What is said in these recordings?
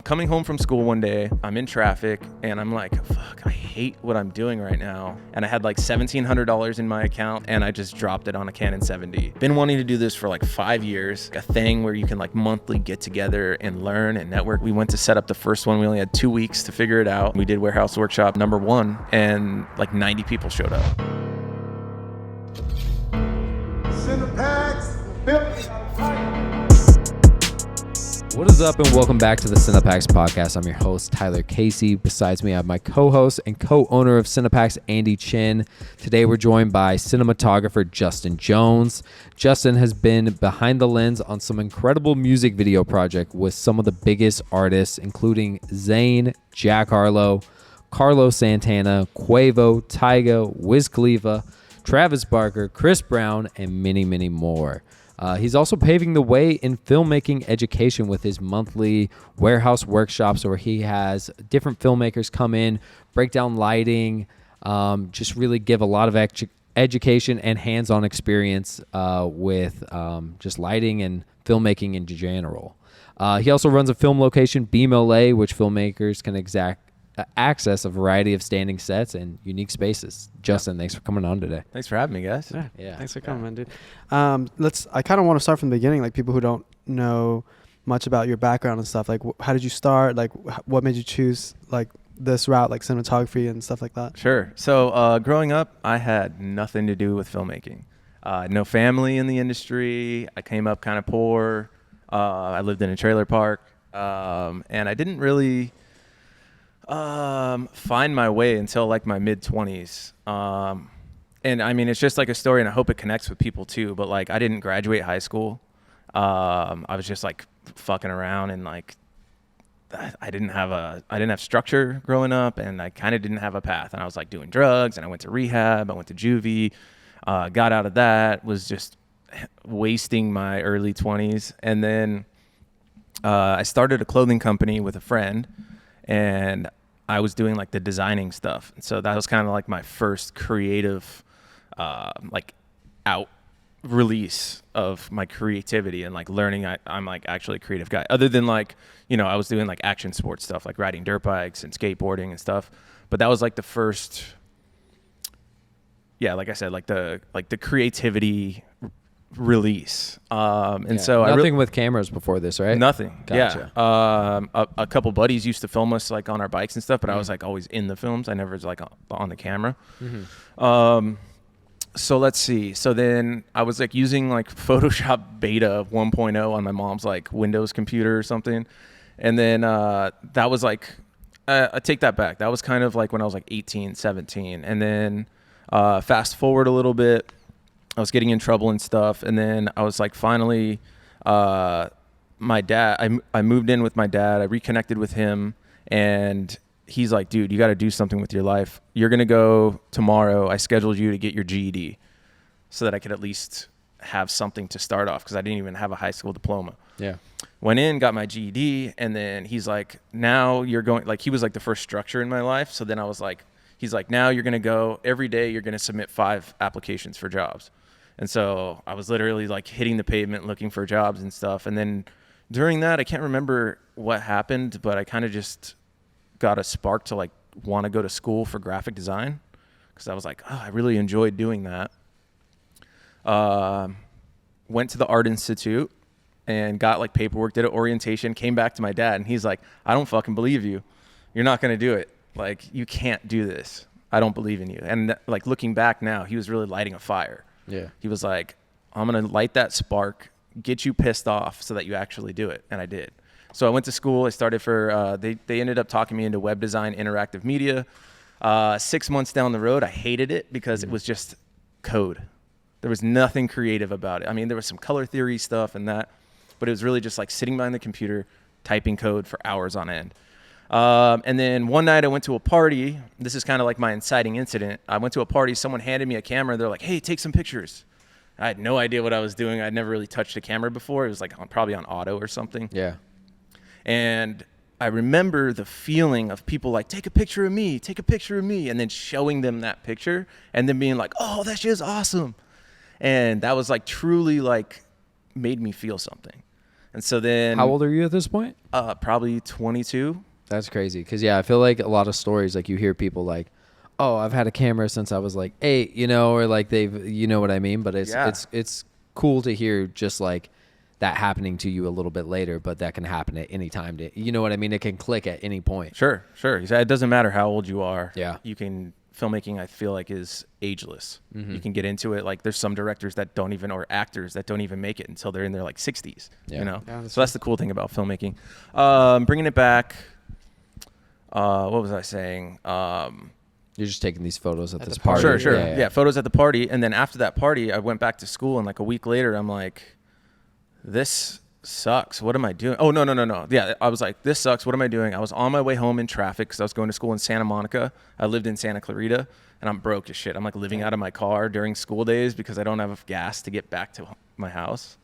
coming home from school one day, I'm in traffic, and I'm like, fuck, I hate what I'm doing right now. And I had like $1,700 in my account, and I just dropped it on a Canon 7D. Been wanting to do this for like 5 years, a thing where you can like monthly get together and learn and network. We went to set up the first one. We only had 2 weeks to figure it out. We did Warehouse Workshop number 1, and like 90 people showed up. CinePacks, What is up, and welcome back to the CinePacks podcast. I'm your host, Tyler Casey. Besides me, I have my co-host and co-owner of CinePacks, Andy Chin. Today, we're joined by cinematographer Justin Jones. Justin has been behind the lens on some incredible music video projects with some of the biggest artists, including Zayn, Jack Harlow, Carlos Santana, Quavo, Tyga, Wiz Khalifa, Travis Barker, Chris Brown, and many, many more. He's also paving the way in filmmaking education with his monthly warehouse workshops where he has different filmmakers come in, break down lighting, just really give a lot of education and hands-on experience with just lighting and filmmaking in general. He also runs a film location, Beam LA, which filmmakers can access a variety of standing sets and unique spaces. Justin, thanks for coming on today. Thanks for having me, guys. Yeah. Thanks for coming, man, dude. I kind of want to start from the beginning, like people who don't know much about your background and stuff. Like, how did you start? Like, what made you choose like this route, like cinematography and stuff like that? Sure. So growing up, I had nothing to do with filmmaking. No family in the industry. I came up kind of poor. I lived in a trailer park, and I didn't really find my way until like my mid-20s. And I mean, it's just like a story, and I hope it connects with people too, but like I didn't graduate high school. I was just like fucking around, and like I didn't have structure growing up, and I kind of didn't have a path, and I was like doing drugs, and I went to rehab, I went to juvie, got out of that, was just wasting my early 20s. And then I started a clothing company with a friend, and I was doing like the designing stuff. So that was kind of like my first creative, like out release of my creativity and like learning I'm like actually a creative guy, other than like, you know, I was doing like action sports stuff, like riding dirt bikes and skateboarding and stuff. But that was like the first, like I said, like the So creativity nothing with cameras before this, right? Nothing. Gotcha. Yeah. A couple buddies used to film us like on our bikes and stuff, but I was like always in the films. I never was like on the camera. Mm-hmm. So let's see. So then I was like using like Photoshop Beta 1.0 on my mom's like Windows computer or something. And then that was like, I take that back. That was kind of like when I was like 18, 17. And then fast forward a little bit, I was getting in trouble and stuff, and then I was like, finally, my dad, I moved in with my dad, I reconnected with him, and he's like, dude, you got to do something with your life. You're going to go tomorrow. I scheduled you to get your GED so that I could at least have something to start off, because I didn't even have a high school diploma. Yeah. Went in, got my GED, and then he's like, now you're going, like he was like the first structure in my life. So then I was like, he's like, now you're going to go every day, you're going to submit 5 applications for jobs. And so I was literally like hitting the pavement looking for jobs and stuff. And then during that, I can't remember what happened, but I kind of just got a spark to like want to go to school for graphic design, because I was like, oh, I really enjoyed doing that. Went to the Art Institute and got like paperwork, did an orientation, came back to my dad, and he's like, I don't fucking believe you. You're not going to do it. Like, you can't do this. I don't believe in you. And like looking back now, he was really lighting a fire. Yeah. He was like, I'm going to light that spark, get you pissed off so that you actually do it. And I did. So I went to school. I started for, they ended up talking me into web design, interactive media. 6 months down the road, I hated it because it was just code. There was nothing creative about it. I mean, there was some color theory stuff and that, but it was really just like sitting behind the computer, typing code for hours on end. And then one night I went to a party. This is kind of like my inciting incident. I went to a party. Someone handed me a camera. They're like, hey, take some pictures. I had no idea what I was doing. I'd never really touched a camera before. It was like probably on auto or something. Yeah. And I remember the feeling of people like, take a picture of me, and then showing them that picture and then being like, oh, that shit is awesome. And that was like truly like made me feel something. And so then How old are you at this point? probably 22. That's crazy. Because, yeah, I feel like a lot of stories, like you hear people like, oh, I've had a camera since I was like 8, you know, or like they've, you know what I mean? But it's cool to hear just like that happening to you a little bit later, but that can happen at any time. You know what I mean? It can click at any point. Sure. It doesn't matter how old you are. Yeah. Filmmaking, I feel like, is ageless. Mm-hmm. You can get into it. Like, there's some directors that don't even, or actors that don't even make it until they're in their like 60s. Yeah. You know, Yeah, so that's the cool thing about filmmaking. Bringing it back. What was I saying? You're just taking these photos at this the party. party. Sure. Yeah. Photos at the party, and then after that party, I went back to school, and like a week later, I'm like, this sucks. What am I doing? Oh, no. Yeah, I was like, this sucks. What am I doing? I was on my way home in traffic because I was going to school in Santa Monica. I lived in Santa Clarita, and I'm broke as shit. I'm like living out of my car during school days because I don't have gas to get back to my house.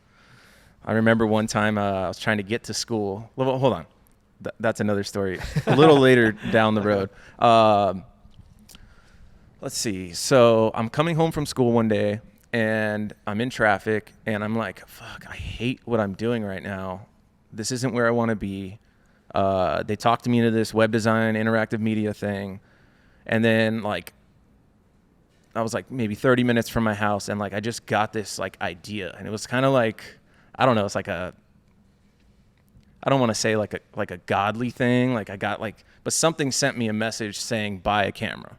I remember one time I was trying to get to school. Hold on. That's another story. A little later down the road. Let's see. So I'm coming home from school one day, and I'm in traffic, and I'm like, fuck, I hate what I'm doing right now. This isn't where I want to be. They talked me into this web design, interactive media thing. And then like, I was like maybe 30 minutes from my house, and like, I just got this like idea, and it was kind of like, I don't know. It's like I don't want to say like a godly thing. Like I got like, but something sent me a message saying, buy a camera.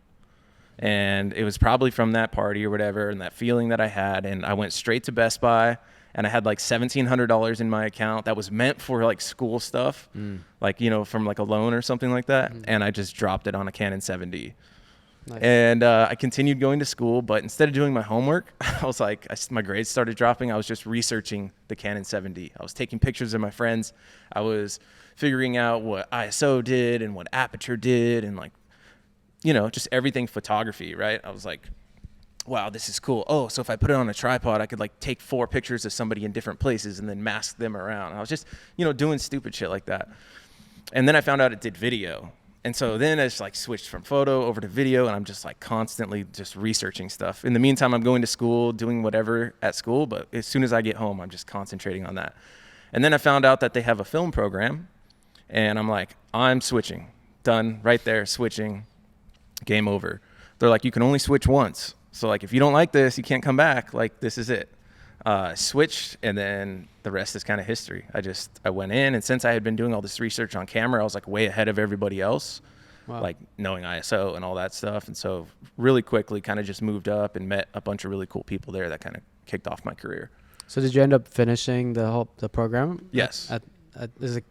And it was probably from that party or whatever, and that feeling that I had. And I went straight to Best Buy, and I had like $1,700 in my account that was meant for like school stuff, like, you know, from like a loan or something like that. And I just dropped it on a Canon 7D. Nice. And I continued going to school, but instead of doing my homework, I was like, my grades started dropping. I was just researching the Canon 7D. I was taking pictures of my friends. I was figuring out what ISO did and what aperture did, and like, you know, just everything photography, right? I was like, wow, this is cool. Oh, so if I put it on a tripod, I could like take 4 pictures of somebody in different places and then mask them around. And I was just, you know, doing stupid shit like that. And then I found out it did video. And so then I just like switched from photo over to video, and I'm just like constantly just researching stuff. In the meantime, I'm going to school, doing whatever at school, but as soon as I get home, I'm just concentrating on that. And then I found out that they have a film program, and I'm like, I'm switching. Done, right there, switching. Game over. They're like, you can only switch once. So like, if you don't like this, you can't come back. Like, this is it. Switched, and then the rest is kind of history. I went in, and since I had been doing all this research on camera, I was like way ahead of everybody else. Wow. Like knowing ISO and all that stuff. And so really quickly kind of just moved up and met a bunch of really cool people there that kind of kicked off my career. So did you end up finishing the program? Yes.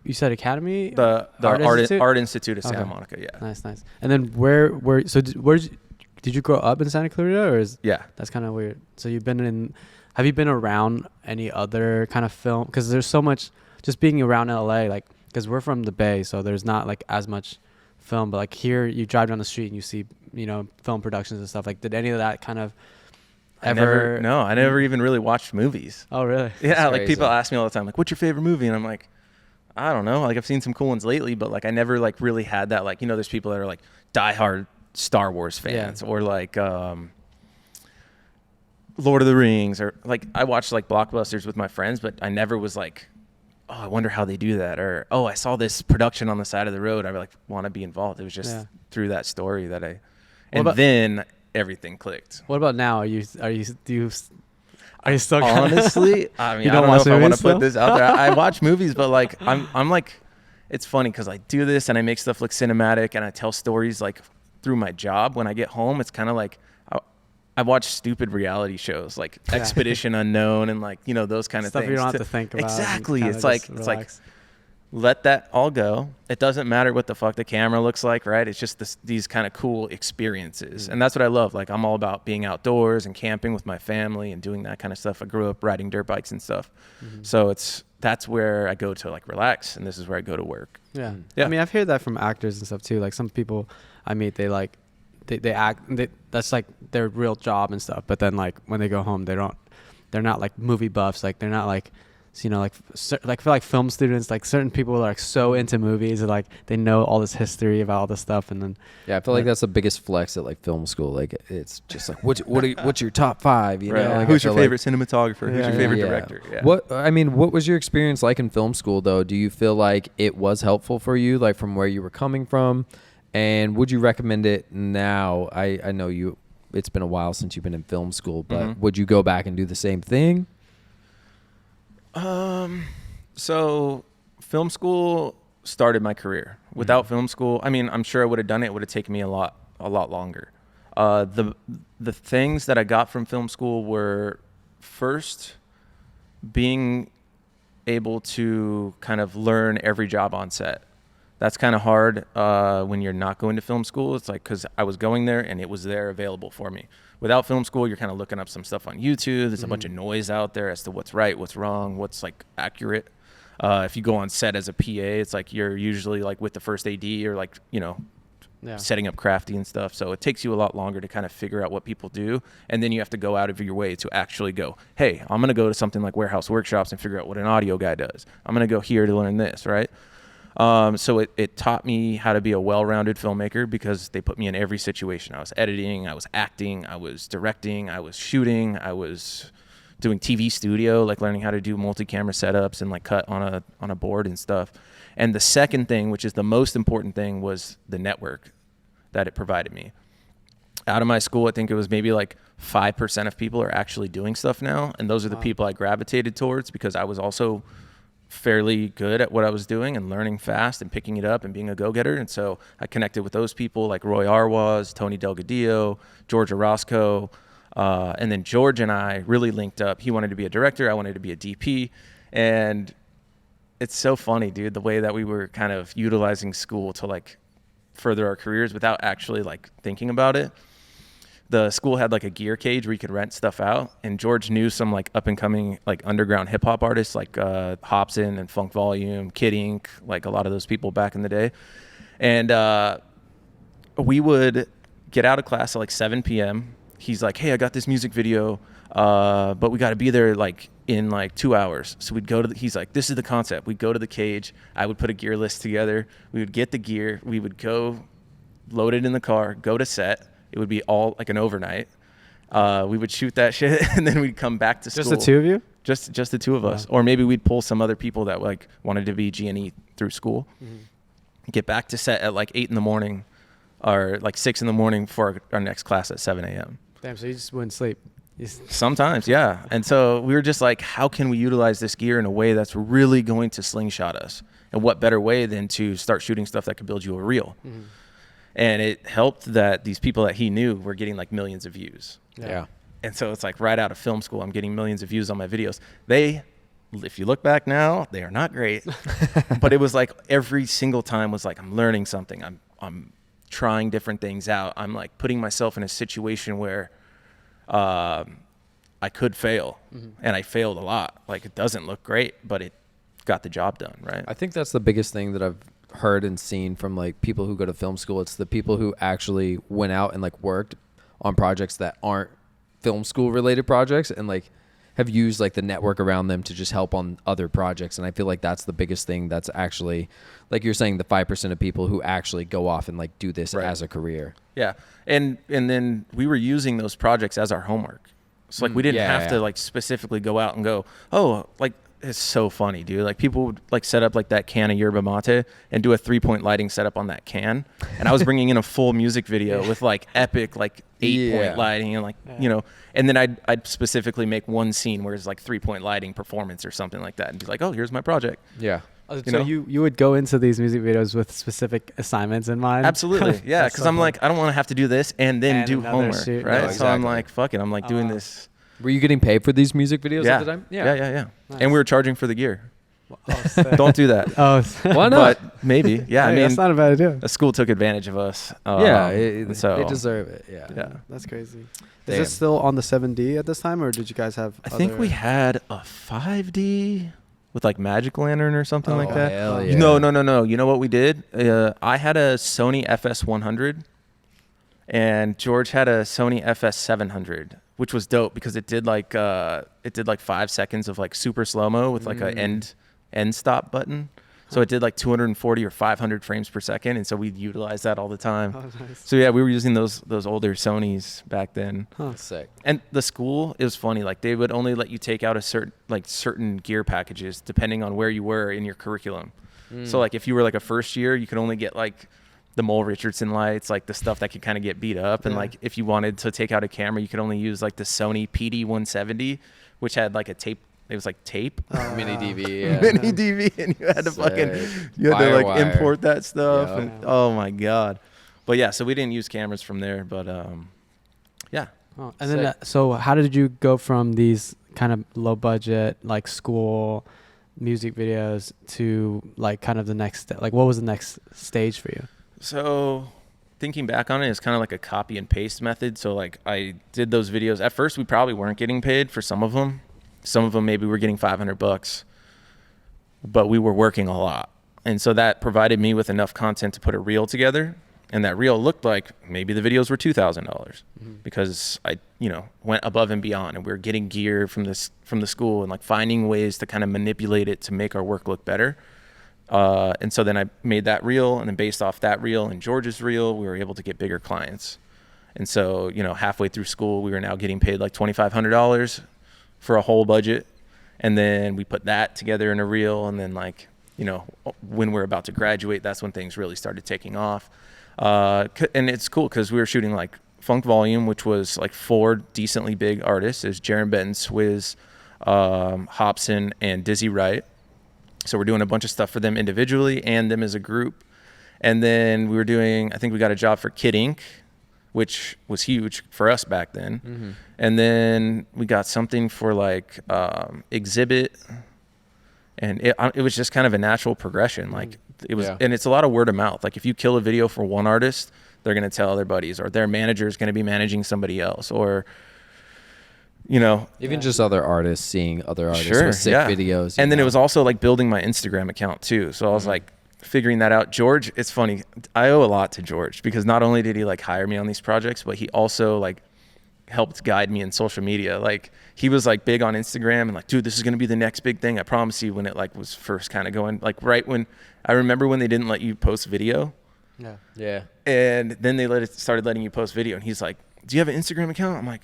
You said Academy? The Art Institute of Santa Monica, yeah. Nice. And then did you grow up in Santa Clarita, or yeah. That's kind of weird. So have you been around any other kind of film? Because there's so much, just being around LA, like, because we're from the Bay, so there's not like as much film, but like here you drive down the street and you see, you know, film productions and stuff. Like, did any of that kind of I never even really watched movies. Oh, really? Yeah, like people ask me all the time, like, what's your favorite movie? And I'm like, I don't know. Like, I've seen some cool ones lately, but like I never like really had that, like, you know, there's people that are like diehard Star Wars fans, or like Lord of the Rings, or like I watched like blockbusters with my friends, but I never was like, oh, I wonder how they do that, or oh, I saw this production on the side of the road, I like want to be involved. It was just through that story that then everything clicked. What about now? Are you still honestly? I mean, I don't know if I want to put this out there. I watch movies, but like I'm like, it's funny because I do this and I make stuff look cinematic and I tell stories like through my job. When I get home, it's kind of like I watch stupid reality shows like Expedition Unknown and like, you know, those kind of stuff things. You don't have to think about. Exactly. It's like let that all go. It doesn't matter what the fuck the camera looks like, right? It's just these kind of cool experiences. Mm-hmm. And that's what I love. Like, I'm all about being outdoors and camping with my family and doing that kind of stuff. I grew up riding dirt bikes and stuff. Mm-hmm. So that's where I go to like relax, and this is where I go to work. Yeah. I mean, I've heard that from actors and stuff too. Like, some people I meet, they act, that's like their real job and stuff. But then like when they go home, they're not like movie buffs. Like, they're not like So, like I feel like film students, like certain people are like so into movies, and like they know all this history about all this stuff, and then Yeah, I feel like that's the biggest flex at like film school. Like it's just like what's your top 5? You know, like, Who's your favorite cinematographer? Who's Yeah, your favorite yeah. director? Yeah. What was your experience like in film school though? Do you feel like it was helpful for you, like from where you were coming from? And would you recommend it now? I know it's been a while since you've been in film school, but would you go back and do the same thing? So film school started my career. Without film school, I mean, I'm sure I would have done it. It would have taken me a lot longer. The things that I got from film school were first being able to kind of learn every job on set. That's kind of hard when you're not going to film school. It's like, because I was going there and it was there available for me. Without film school, you're kind of looking up some stuff on YouTube. There's a bunch of noise out there as to what's right, what's wrong, what's like accurate. If you go on set as a PA, it's like you're usually like with the first AD or like, setting up crafty and stuff. So it takes you a lot longer to kind of figure out what people do. And then you have to go out of your way to actually go, hey, I'm going to go to something like Warehouse Workshops and figure out what an audio guy does. I'm going to go here to learn this, right? So it taught me how to be a well-rounded filmmaker because they put me in every situation. I was editing, I was acting, I was directing, I was shooting, I was doing TV studio, like learning how to do multi-camera setups and like cut on a board and stuff. And the second thing, which is the most important thing, was the network that it provided me. Out of my school, I think it was maybe like 5% of people are actually doing stuff now. And those are the people I gravitated towards because I was also fairly good at what I was doing and learning fast and picking it up and being a go-getter. And so I connected with those people like Roy Arwaz, Tony Delgadillo, George Orozco. And then George and I really linked up. He wanted to be a director. I wanted to be a DP. And it's so funny, dude, the way that we were kind of utilizing school to like further our careers without actually like thinking about it. The school had like a gear cage where you could rent stuff out, and George knew some like up and coming like underground hip hop artists like Hobson and Funk Volume, Kid Ink, like a lot of those people back in the day. And we would get out of class at like 7 p.m. He's like, hey, I got this music video, but we got to be there like in like 2 hours. So we'd go to he's like, this is the concept. We'd go to the cage. I would put a gear list together. We would get the gear. We would go load it in the car, go to set. It would be all like an overnight. We would shoot that shit and then we'd come back to school. Just the two of you? Just the two of us. Or maybe we'd pull some other people that like wanted to be G&E through school. Get back to set at like 8 in the morning or like 6 in the morning for our next class at 7 a.m. Damn, so you just wouldn't sleep. Sometimes, yeah. And so we were just like, how can we utilize this gear in a way that's really going to slingshot us? And what better way than to start shooting stuff that could build you a reel? And it helped that these people that he knew were getting like millions of views. Yeah. And so it's like right out of film school, I'm getting millions of views on my videos. If you look back now, they are not great. But it was like every single time was like, I'm learning something. I'm trying different things out. I'm like putting myself in a situation where I could fail. And I failed a lot. Like it doesn't look great, but it got the job done, right? I think that's the biggest thing that I've heard and seen from like people who go to film school. It's the people who actually went out and like worked on projects that aren't film school related projects and like have used like the network around them to just help on other projects. And I feel like that's the biggest thing that's actually, like you're saying, the 5% of people who actually go off and like do this as a career. Yeah. And then we were using those projects as our homework. So like we didn't have to like specifically go out and go, oh, like it's so funny, dude. Like people would like set up like that can of yerba mate and do a 3-point lighting setup on that can. And I was bringing in a full music video with like epic, like 8-point lighting and like, and then I'd specifically make one scene where it's like 3-point lighting performance or something like that and be like, oh, here's my project. Yeah. So you would go into these music videos with specific assignments in mind? Absolutely. Yeah. Because I'm like, I don't want to have to do this and then do homework. Shoot. Right. No, So I'm like, fuck it. I'm like doing this. Were you getting paid for these music videos at the time? Yeah. Nice. And we were charging for the gear. Oh, Don't do that. Why not? But maybe. Yeah. I mean, that's not a bad idea. the school took advantage of us. They so deserve it. Yeah. yeah. That's crazy. Damn. Is this still on the 7D at this time, or did you guys have I think we had a 5D with like Magic Lantern or something like that. Hell yeah. No. You know what we did? I had a Sony FS100 and George had a Sony FS700. which was dope because it did like 5 seconds of like super slow-mo with like a end stop button. So it did like 240 or 500 frames per second, and so we'd utilize that all the time. Oh, nice. So yeah, we were using those older Sonys back then. Huh. Sick. And the school, it was funny. Like they would only let you take out certain gear packages depending on where you were in your curriculum. So like if you were like a first year, you could only get like the Mole Richardson lights, like the stuff that could kind of get beat up. And like if you wanted to take out a camera, you could only use like the Sony PD-170, which had like a tape. It was like tape. Mini DV. Yeah. Mini DV, and you had to like import that stuff. Yep. And, oh my God. But yeah, so we didn't use cameras from there, but yeah. Oh, and then, so how did you go from these kind of low budget, like school music videos to like kind of the next, like what was the next stage for you? So thinking back on it, it's kind of like a copy and paste method. So like I did those videos. At first, we probably weren't getting paid for some of them. Some of them maybe we're getting $500, but we were working a lot. And so that provided me with enough content to put a reel together. And that reel looked like maybe the videos were $2,000 because I, went above and beyond, and we were getting gear from the school and like finding ways to kind of manipulate it to make our work look better. And so then I made that reel, and then based off that reel and George's reel, we were able to get bigger clients. And so, halfway through school, we were now getting paid like $2,500 for a whole budget. And then we put that together in a reel. And then like, when we're about to graduate, that's when things really started taking off. And it's cool because we were shooting like Funk Volume, which was like 4 decently big artists. There's Jaron Benton, Swizz, Hobson, and Dizzy Wright. So we're doing a bunch of stuff for them individually and them as a group. And then we were doing, I think we got a job for Kid Ink, which was huge for us back then. And then we got something for like Exhibit, and it was just kind of a natural progression. Like it was, and it's a lot of word of mouth. Like if you kill a video for one artist, they're going to tell their buddies, or their manager is going to be managing somebody else, or even just other artists seeing other artists with sick videos. And then it was also like building my Instagram account too. So I was like figuring that out. George, it's funny. I owe a lot to George because not only did he like hire me on these projects, but he also like helped guide me in social media. Like he was like big on Instagram and like, dude, this is going to be the next big thing. I promise you, when it like was first kind of going, like right when I remember when they didn't let you post video. Yeah. And then they started letting you post video, and he's like, do you have an Instagram account? I'm like,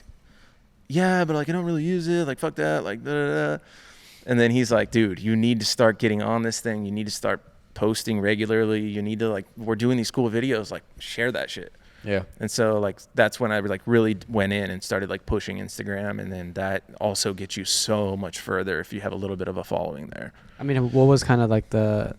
yeah, but like I don't really use it. Like fuck that. Like da da da. And then he's like, dude, you need to start getting on this thing. You need to start posting regularly. You need to like, we're doing these cool videos. Like share that shit. Yeah. And so like that's when I like really went in and started like pushing Instagram, and then that also gets you so much further if you have a little bit of a following there. I mean, what was kind of like the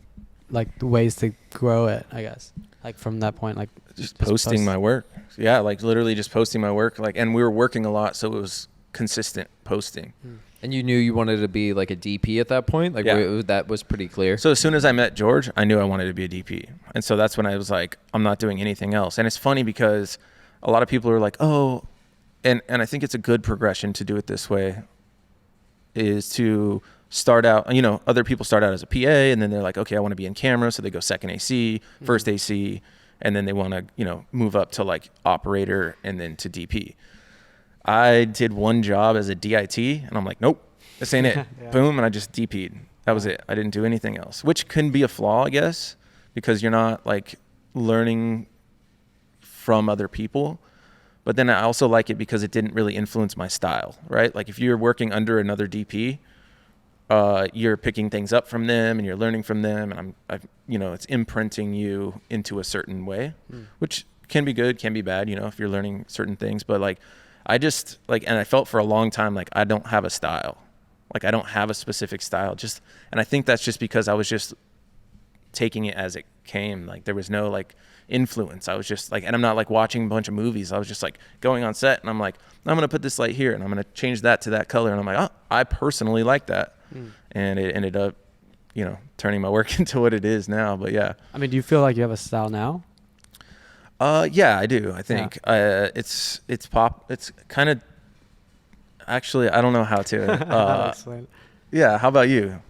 ways to grow it, I guess, like from that point, like just posting my work. Yeah, like literally just posting my work. Like, and we were working a lot, so it was consistent posting. And you knew you wanted to be like a DP at that point? Like that was pretty clear. So as soon as I met George, I knew I wanted to be a DP. And so that's when I was like, I'm not doing anything else. And it's funny because a lot of people are like, oh, and I think it's a good progression to do it this way, is to start out, other people start out as a PA, and then they're like, okay, I want to be in camera. So they go second AC, first AC, and then they want to, move up to like operator and then to DP. I did one job as a DIT, and I'm like, nope, this ain't it. Boom, and I just DP'd. That was it. I didn't do anything else, which can be a flaw, I guess, because you're not like learning from other people. But then I also like it because it didn't really influence my style, right? Like if you're working under another DP, you're picking things up from them and you're learning from them, and it's imprinting you into a certain way, which can be good, can be bad, if you're learning certain things. But like, I just like, and I felt for a long time like I don't have a style. Like I don't have a specific style. And I think that's just because I was just taking it as it came. Like there was no like influence. I was just like, and I'm not like watching a bunch of movies. I was just like going on set, and I'm like, I'm going to put this light here, and I'm going to change that to that color. And I'm like, oh, I personally like that. And it ended up, turning my work into what it is now. But yeah. I mean, do you feel like you have a style now? Yeah, I do. I think it's pop. It's kind of, actually, I don't know how to. Yeah. How about you?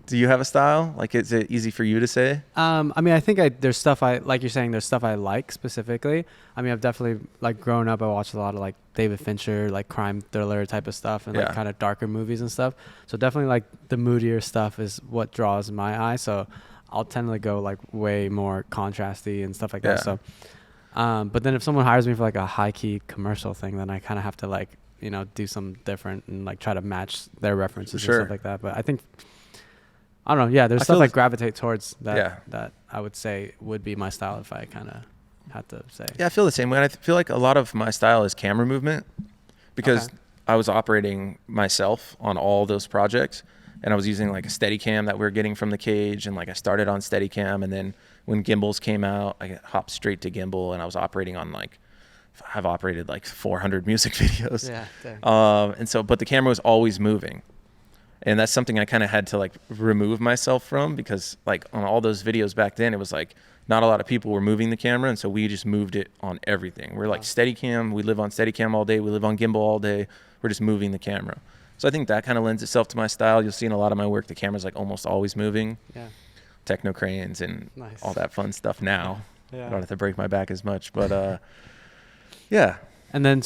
Do you have a style? Like, is it easy for you to say? I mean, I think there's stuff like you're saying, there's stuff I like specifically. I mean, I've definitely, like, growing up, I watched a lot of, like, David Fincher, like, crime thriller type of stuff and, like, kind of darker movies and stuff. So definitely, like, the moodier stuff is what draws my eye. So I'll tend to go, like, way more contrasty and stuff like that. So, but then if someone hires me for, like, a high-key commercial thing, then I kind of have to, like, you know, do something different and, like, try to match their references and stuff like that. But I think, I don't know. Yeah, there's stuff I gravitate towards that I would say would be my style if I kind of had to say. Yeah, I feel the same way. I feel like a lot of my style is camera movement because I was operating myself on all those projects, and I was using like a Steadicam that we were getting from the cage, and like I started on Steadicam, and then when gimbals came out, I hopped straight to gimbal, and I was operating on like, I've operated like 400 music videos. And so, but the camera was always moving. And that's something I kind of had to like remove myself from, because like on all those videos back then, it was like not a lot of people were moving the camera. And so we just moved it on everything. We're like Steadicam. We live on Steadicam all day. We live on gimbal all day. We're just moving the camera. So I think that kind of lends itself to my style. You'll see in a lot of my work, the camera's like almost always moving. Technocranes and all that fun stuff now. I don't have to break my back as much, but yeah. And then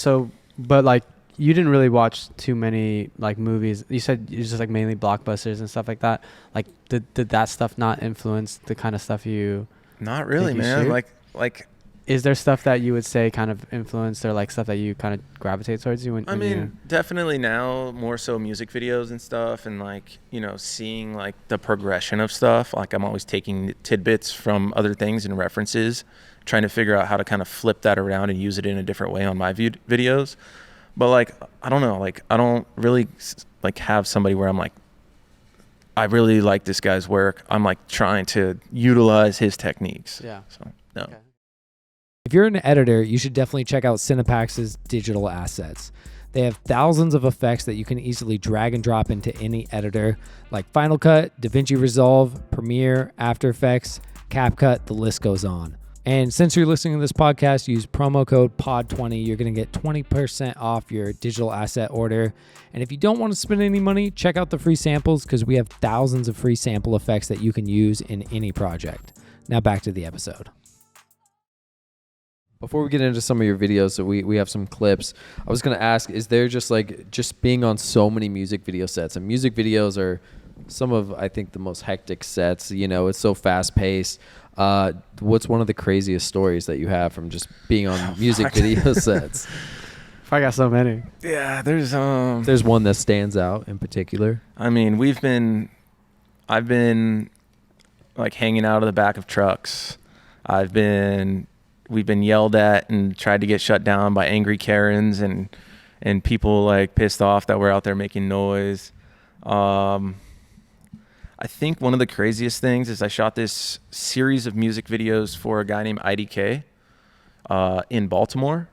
but like, you didn't really watch too many like movies. You said you just like mainly blockbusters and stuff like that. Like, did that stuff not influence the kind of stuff you? Not really, man. Like, is there stuff that you would say kind of influenced, or like stuff that you kind of gravitate towards you? I mean, definitely now more so music videos and stuff, and like, you know, seeing like the progression of stuff. Like, I'm always taking tidbits from other things and references, trying to figure out how to kind of flip that around and use it in a different way on my videos. But like, I don't know, like I don't really like have somebody where I'm like, I really like this guy's work. I'm like trying to utilize his techniques. So no. If you're an editor, you should definitely check out CinePacks' digital assets. They have thousands of effects that you can easily drag and drop into any editor, like Final Cut, DaVinci Resolve, Premiere, After Effects, CapCut, the list goes on. And since you're listening to this podcast, use promo code POD20. You're going to get 20% off your digital asset order. And if you don't want to spend any money, check out the free samples, because we have thousands of free sample effects that you can use in any project. Now back to the episode. Before we get into some of your videos, so we have some clips. I was going to ask, is there just being on so many music video sets, and music videos are some of, I think, the most hectic sets, you know, it's so fast paced. What's one of the craziest stories that you have from just being on music video sets? I got so many. Yeah, there's one that stands out in particular. I mean, I've been like hanging out of the back of trucks. We've been yelled at and tried to get shut down by angry Karens and people like pissed off that we're out there making noise. I think one of the craziest things is I shot this series of music videos for a guy named IDK in Baltimore.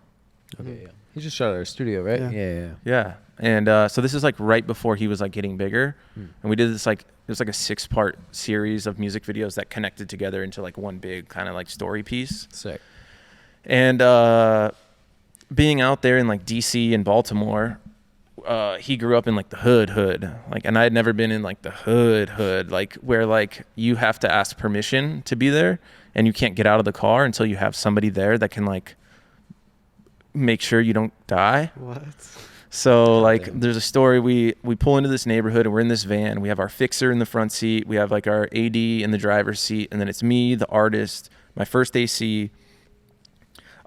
Okay, yeah. He just shot at our studio, right? Yeah. And so this is like right before he was like getting bigger. And we did this like, it was like a 6-part series of music videos that connected together into like one big kind of like story piece. Sick. And being out there in like DC and Baltimore, he grew up in like the hood, like, and I had never been in like the hood, like where like you have to ask permission to be there, and you can't get out of the car until you have somebody there that can like make sure you don't die. What? So like, there's a story. We pull into this neighborhood and we're in this van. We have our fixer in the front seat. We have like our AD in the driver's seat, and then it's me, the artist, my first AC,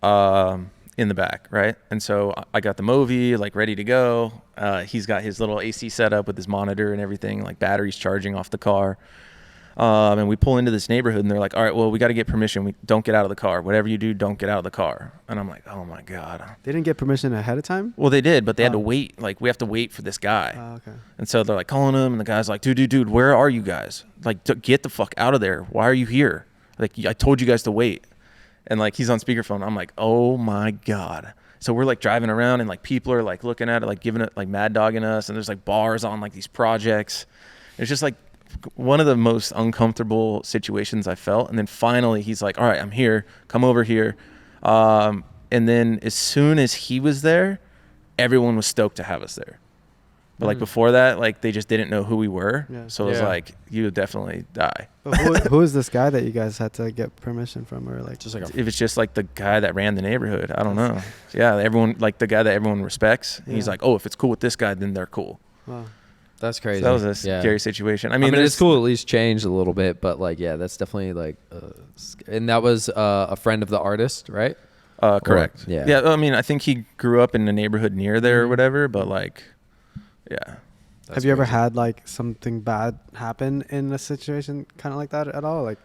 in the back, right? And so I got the Movi like ready to go. He's got his little AC setup with his monitor and everything, like batteries charging off the car. And we pull into this neighborhood and they're like, all right, well, we got to get permission. We don't get out of the car. Whatever you do, don't get out of the car. And I'm like, oh my God. They didn't get permission ahead of time? Well, they did, but they had to wait. Like, we have to wait for this guy. Oh, okay. And so they're like calling him, and the guy's like, dude, where are you guys? Like, get the fuck out of there. Why are you here? Like, I told you guys to wait. And like, he's on speakerphone. I'm like, oh my God. So we're like driving around, and like people are like looking at it, like giving it, like mad dogging us. And there's like bars on like these projects. It's just like one of the most uncomfortable situations I felt. And then finally he's like, all right, I'm here. Come over here. And then as soon as he was there, everyone was stoked to have us there. But like before that, like they just didn't know who we were. Yeah. So it was Yeah. like, you would definitely die. But who is this guy that you guys had to get permission from, or like Just like If it's just like the guy that ran the neighborhood, I don't know. Yeah, everyone, like the guy that everyone respects. And he's Yeah. like, oh, if it's cool with this guy, then they're cool. wow. that's crazy. So that was a scary situation. I mean, it's cool at least changed a little bit, but like, yeah, that's definitely like, and that was a friend of the artist, right? Correct. Or- yeah. Yeah. I mean, I think he grew up in a neighborhood near there or whatever, but like, yeah. Have you ever had like something bad happen in a situation kind of like that at all? Like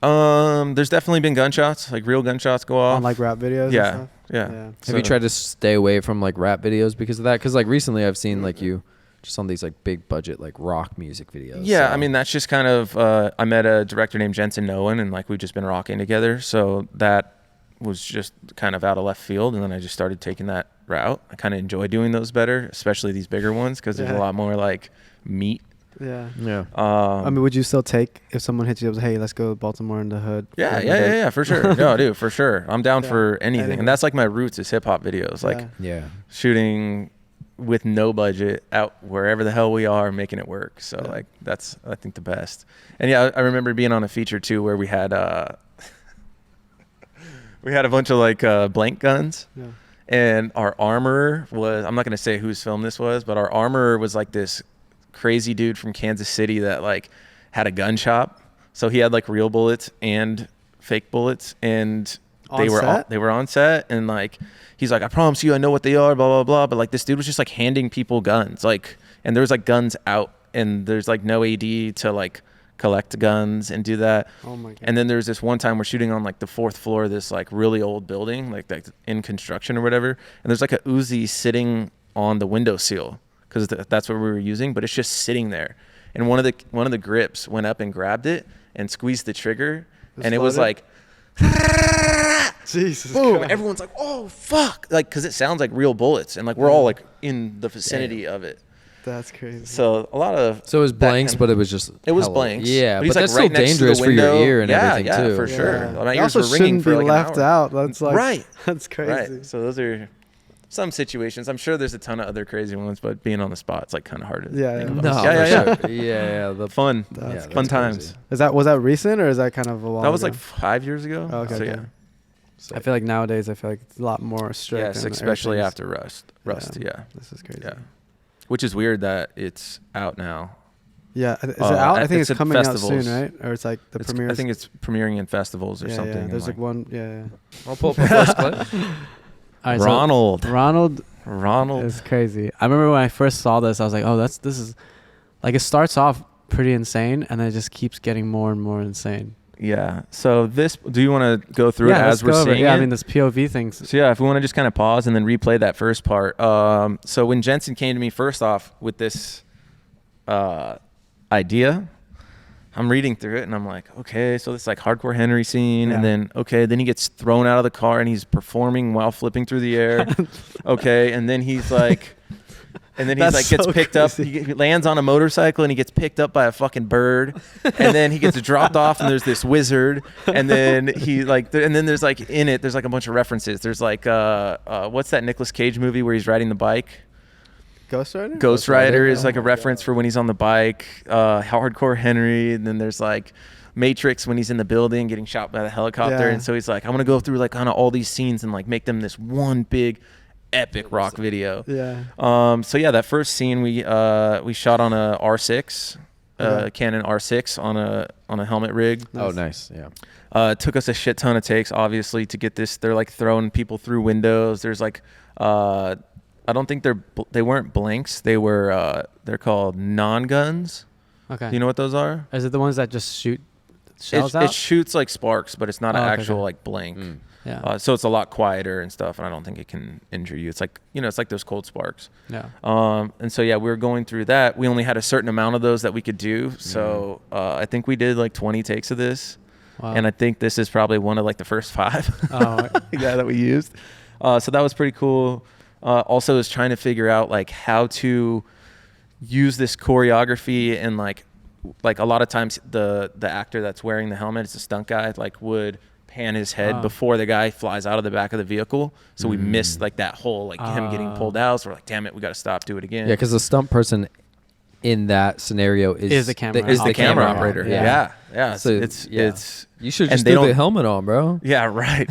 There's definitely been gunshots, like real gunshots go off. on like rap videos? Yeah. And stuff? Yeah. Have you tried to stay away from like rap videos because of that? Because like recently I've seen like you just on these like big budget like rock music videos. Yeah, so- I mean, that's just kind of, I met a director named Jensen Noen, and like we've just been rocking together. So that was just kind of out of left field. And then I just started taking that route. I kind of enjoy doing those better, especially these bigger ones, because there's a Yeah. lot more like meat. Yeah. yeah. I mean, would you still take if someone hits you up, hey, let's go to Baltimore in the hood? Yeah, for sure. No, dude, for sure. I'm down Yeah. for anything. Anything. And that's like my roots is hip hop videos, like Yeah. shooting with no budget out wherever the hell we are, making it work. So Yeah. like that's, I think, the best. And yeah, I remember being on a feature too where we had we had a bunch of like blank guns. Yeah. And our armorer was, I'm not going to say whose film this was, but our armorer was like this crazy dude from Kansas City that like had a gun shop. So he had like real bullets and fake bullets, and On set? they were on set, and like he's like, I promise you I know what they are, blah blah blah. But like this dude was just like handing people guns, like, and there was like guns out, and there's like no AD to like collect guns and do that. Oh my god. And then there's this one time we're shooting on like the 4th floor of this like really old building, like in construction or whatever. And there's like a Uzi sitting on the windowsill because that's what we were using, but it's just sitting there. And one of the grips went up and grabbed it and squeezed the trigger, and it was loaded? like, Jesus. boom! Christ. Everyone's like, oh fuck! Like, because it sounds like real bullets, and like we're all like in the vicinity of it. That's crazy. So a lot of So it was that blanks, kind but it was just It was hella- blanks. Yeah, he's, but like, that's right still next to the dangerous for your window. ear and everything yeah, too. for sure. Yeah. My They ears also were ringing shouldn't for be like left an hour. out. That's like Right. That's crazy. Right. So those are some situations. I'm sure there's a ton of other crazy ones, but being on the spot, it's like kind of hard to Yeah, think yeah. about. No, yeah. for sure. Yeah. The Fun. That's yeah, Fun that's times. crazy. Was that recent or is that kind of a while That was ago? like 5 years ago. Oh, okay, So okay. yeah. I feel like nowadays it's a lot more strict. Yes, and especially everything's- after Rust. Yeah. This is crazy. Yeah. Which is weird that it's out now. Yeah, is it out? I think it's it's at coming out festivals. soon, right? Or it's like the premiere. I think it's premiering in festivals or yeah, something. Yeah. and, There's like like, one. Yeah. I'll pull up the first clip. All right, so Ronald. Ronald is crazy. I remember when I first saw this, I was like, "Oh, this is like it starts off pretty insane, and then it just keeps getting more and more insane." Yeah. So this, do you want to go through it let's as we're go over it. seeing Yeah, it? I mean this POV thing. So yeah, if we want to just kind of pause and then replay that first part. So when Jensen came to me first off with this idea, I'm reading through it and I'm like, okay, so this like hardcore Henry scene, and then then he gets thrown out of the car and he's performing while flipping through the air. Okay, and then he's like. And then he's That's like gets so picked up. crazy. He lands on a motorcycle and he gets picked up by a fucking bird. And then he gets dropped off and there's this wizard. And then he like, and then there's like in it, there's like a bunch of references. There's like, what's that Nicolas Cage movie where he's riding the bike? Ghost Rider. Ghost Rider is Oh like a my reference God. for when he's on the bike. Hardcore Henry. And then there's like Matrix when he's in the building getting shot by the helicopter. Yeah. And so he's like, I'm gonna go through like kind of all these scenes and like make them this one big epic rock video. Yeah. So yeah, that first scene we shot on a R6, Okay. Canon R6 on a helmet rig. Oh, nice. Yeah. It took us a shit ton of takes, obviously, to get this. They're like throwing people through windows. There's like, I don't think they weren't blanks. They were they're called non-guns. Okay. Do you know what those are? Is it the ones that just shoot shells It out? shoots like sparks, but it's not an Oh, okay, actual okay. like blank. Yeah. So it's a lot quieter and stuff, and I don't think it can injure you. It's like, it's like those cold sparks. Yeah. And so yeah, we were going through that. We only had a certain amount of those that we could do. So I think we did like 20 takes of this, Wow. and I think this is probably one of like the first 5 Oh, that we used. So that was pretty cool. Also, is trying to figure out like how to use this choreography, and like a lot of times the actor that's wearing the helmet, it's a stunt guy, like would pan his head Oh. before the guy flies out of the back of the vehicle. So we missed like that whole, like him getting pulled out. So we're like, damn it, we got to stop, do it again. Yeah, because the stunt person in that scenario is the camera is the operator. camera operator. Yeah. So, It's you should and just they do the don't- helmet on, bro. yeah, right.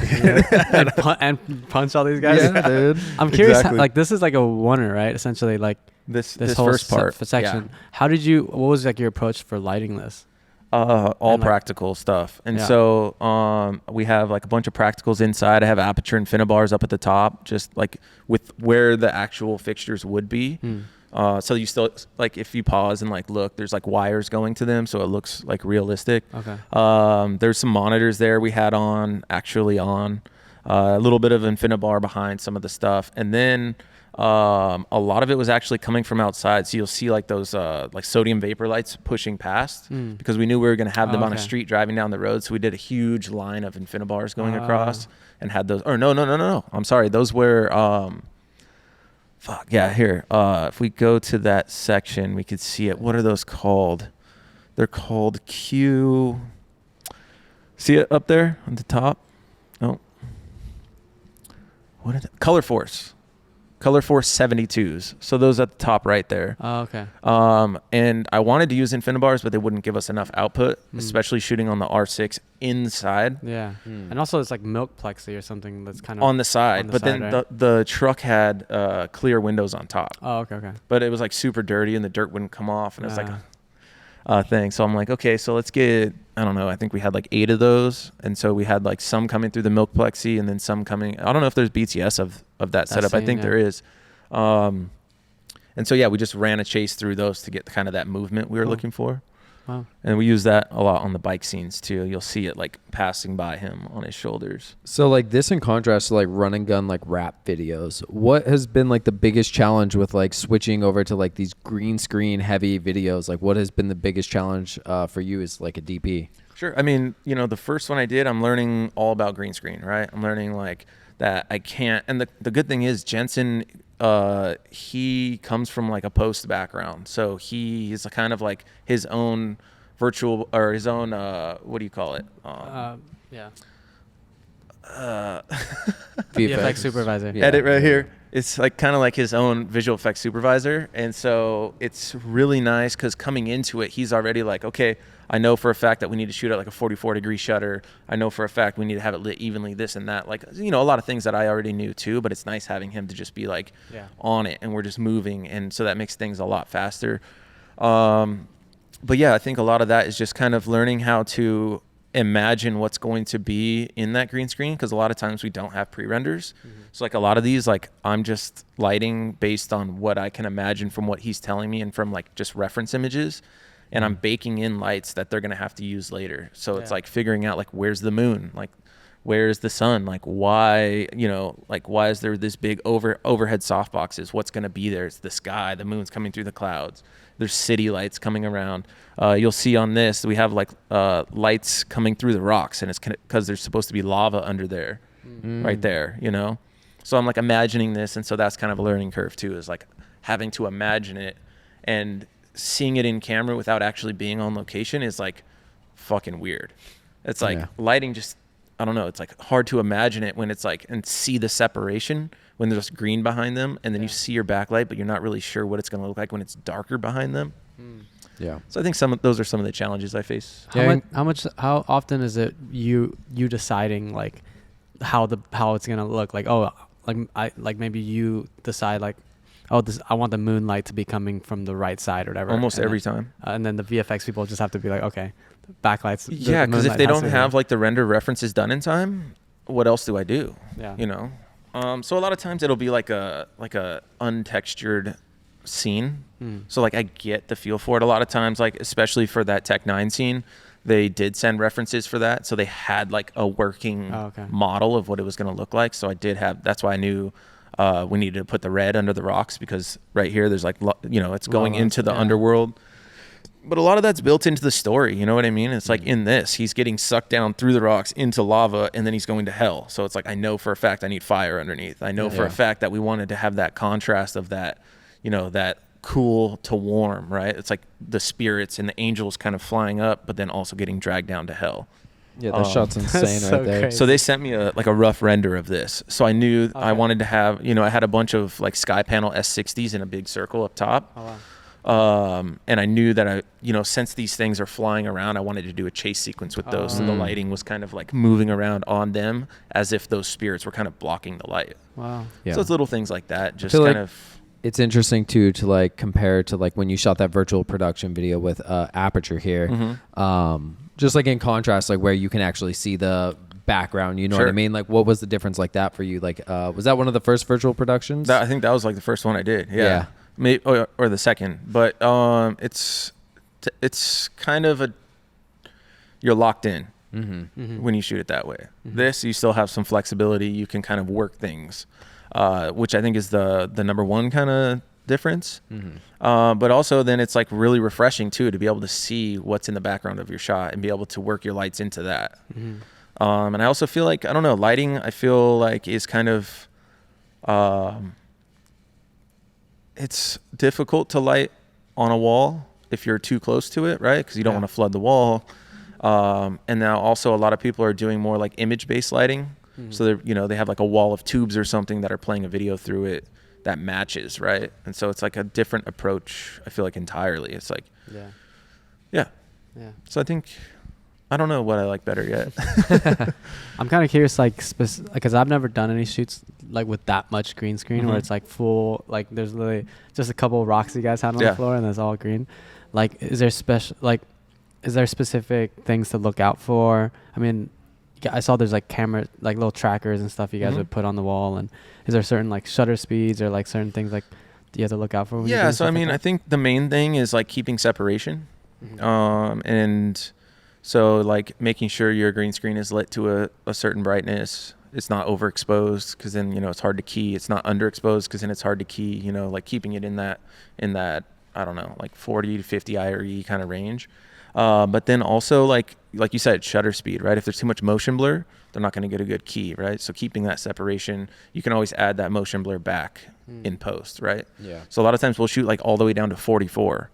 and punch all these guys. Yeah, dude. I'm curious. Exactly. Like this is like a oneer, right? Essentially, like this this whole first part section. yeah. How did you? What was like your approach for lighting this? All And, like- practical stuff. And Yeah. so we have like a bunch of practicals inside. I have aperture and finibars up at the top, just like with where the actual fixtures would be. So you still, like, if you pause and like look, there's like wires going to them, so it looks like realistic. Okay. There's some monitors there we had actually on a little bit of infinibar behind some of the stuff, and then a lot of it was actually coming from outside. So you'll see like those like sodium vapor lights pushing past because we knew we were going to have them on a Okay. street driving down the road. So we did a huge line of infinibars going across and had those. Or no. I'm sorry. Those were here. If we go to that section, we could see it. What are those called? They're called Q. See it up there on the top? No. What is it? Color Force 72s. So those at the top right there. Oh, okay. And I wanted to use infinibars, but they wouldn't give us enough output, especially shooting on the R6 inside. Yeah. And also it's like milk plexi or something that's kind of On the side, on the but side, then right? the truck had clear windows on top. Oh, okay. But it was like super dirty and the dirt wouldn't come off, and it was like Ah. a thing. So I'm like, okay, so let's get, I don't know, I think we had like 8 of those, and so we had like some coming through the milk plexi and then some coming, I don't know if there's BTS of that setup. I same, think yeah. there is. And so yeah, we just ran a chase through those to get kind of that movement we were Cool. looking for. Wow. And we use that a lot on the bike scenes too. You'll see it like passing by him on his shoulders. So like this in contrast to like run and gun like rap videos, what has been like the biggest challenge with like switching over to like these green screen heavy videos? Like what has been the biggest challenge for you as like a DP? Sure. I mean, the first one I did, I'm learning all about green screen, right? I'm learning like that I can't. And the good thing is Jensen, he comes from like a post background. So he is kind of like his own virtual or his own, what do you call it? Yeah. VFX. VFX supervisor. Yeah. Edit right here. It's like kind of like his own visual effects supervisor. And so it's really nice because coming into it, he's already like, okay, I know for a fact that we need to shoot at like a 44-degree shutter. I know for a fact we need to have it lit evenly, this and that. Like, a lot of things that I already knew too, but it's nice having him to just be like on it and we're just moving. And so that makes things a lot faster. But yeah, I think a lot of that is just kind of learning how to imagine what's going to be in that green screen, because a lot of times we don't have pre-renders. So like a lot of these, like I'm just lighting based on what I can imagine from what he's telling me and from like just reference images, and I'm baking in lights that they're going to have to use later. So it's like figuring out like where's the moon, like where's the sun, like why is there this big overhead softboxes, what's going to be there? It's the sky, the moon's coming through the clouds, there's city lights coming around. You'll see on this we have like lights coming through the rocks, and it's because there's supposed to be lava under there, right there, so I'm like imagining this, and so that's kind of a learning curve too, is like having to imagine it, and seeing it in camera without actually being on location is like fucking weird. It's like lighting just, I don't know, it's like hard to imagine it when it's like, and see the separation when there's green behind them, and then you see your backlight, but you're not really sure what it's going to look like when it's darker behind them. Yeah. So I think those are some of the challenges I face. How often is it you deciding like how it's gonna look? Like maybe you decide like, I want the moonlight to be coming from the right side or whatever. Almost every time. And then the VFX people just have to be like, okay, the backlights. Yeah, because if they don't have like the render references done in time, what else do I do? Yeah. So a lot of times it'll be like a untextured scene. So like I get the feel for it a lot of times, like especially for that Tech-9 scene, they did send references for that, so they had like a working model of what it was going to look like. So I did have, that's why I knew we needed to put the red under the rocks, because right here there's like it's going into the underworld, but a lot of that's built into the story, you know what I mean? It's like in this, he's getting sucked down through the rocks into lava, and then he's going to hell. So it's like I know for a fact I need fire underneath. I know for a fact that we wanted to have that contrast of that, that cool to warm, right? It's like the spirits and the angels kind of flying up, but then also getting dragged down to hell. Yeah, that shot's insane so right there. crazy. So they sent me a rough render of this. So I knew I Okay. wanted to have, I had a bunch of like sky panel S60s in a big circle up top. Oh, wow. And I knew that since these things are flying around, I wanted to do a chase sequence with those. So the lighting was kind of like moving around on them as if those spirits were kind of blocking the light. Wow. Yeah. So it's little things like that. Just feel kind like of. It's interesting too to like compare to like when you shot that virtual production video with Aperture here. Mm-hmm. Just like in contrast, like where you can actually see the background, you know what I Sure. mean? Like what was the difference like that for you? Like was that one of the first virtual productions? I think that was like the first one I did. Yeah. Maybe, or the second. But it's kind of you're locked in when you shoot it that way. This, you still have some flexibility. You can kind of work things, which I think is the number one kind of difference. But also then it's like really refreshing too to be able to see what's in the background of your shot and be able to work your lights into that. And I also feel like, I don't know, lighting I feel like is kind of it's difficult to light on a wall if you're too close to it, right? Because you don't want to flood the wall. And now also a lot of people are doing more like image-based lighting. So they're, they have like a wall of tubes or something that are playing a video through it that matches, right? And so it's like a different approach, I feel like, entirely. It's like, yeah. So I think, I don't know what I like better yet. I'm kind of curious, like, because I've never done any shoots like with that much green screen where it's like full, like there's literally just a couple of rocks you guys had on the floor and it's all green. Like, is there specific things to look out for? I mean, I saw there's like camera, like little trackers and stuff you guys would put on the wall. And is there certain like shutter speeds or like certain things like you have to look out for? When you're doing So I stuff mean, like I think the main thing is like keeping separation. And so like making sure your green screen is lit to a certain brightness. It's not overexposed because then, it's hard to key. It's not underexposed because then it's hard to key, like keeping it in that, I don't know, like 40 to 50 IRE kind of range. But then also like you said, shutter speed, right? If there's too much motion blur, they're not going to get a good key, right? So keeping that separation, you can always add that motion blur back in post, right? Yeah. So a lot of times we'll shoot like all the way down to 44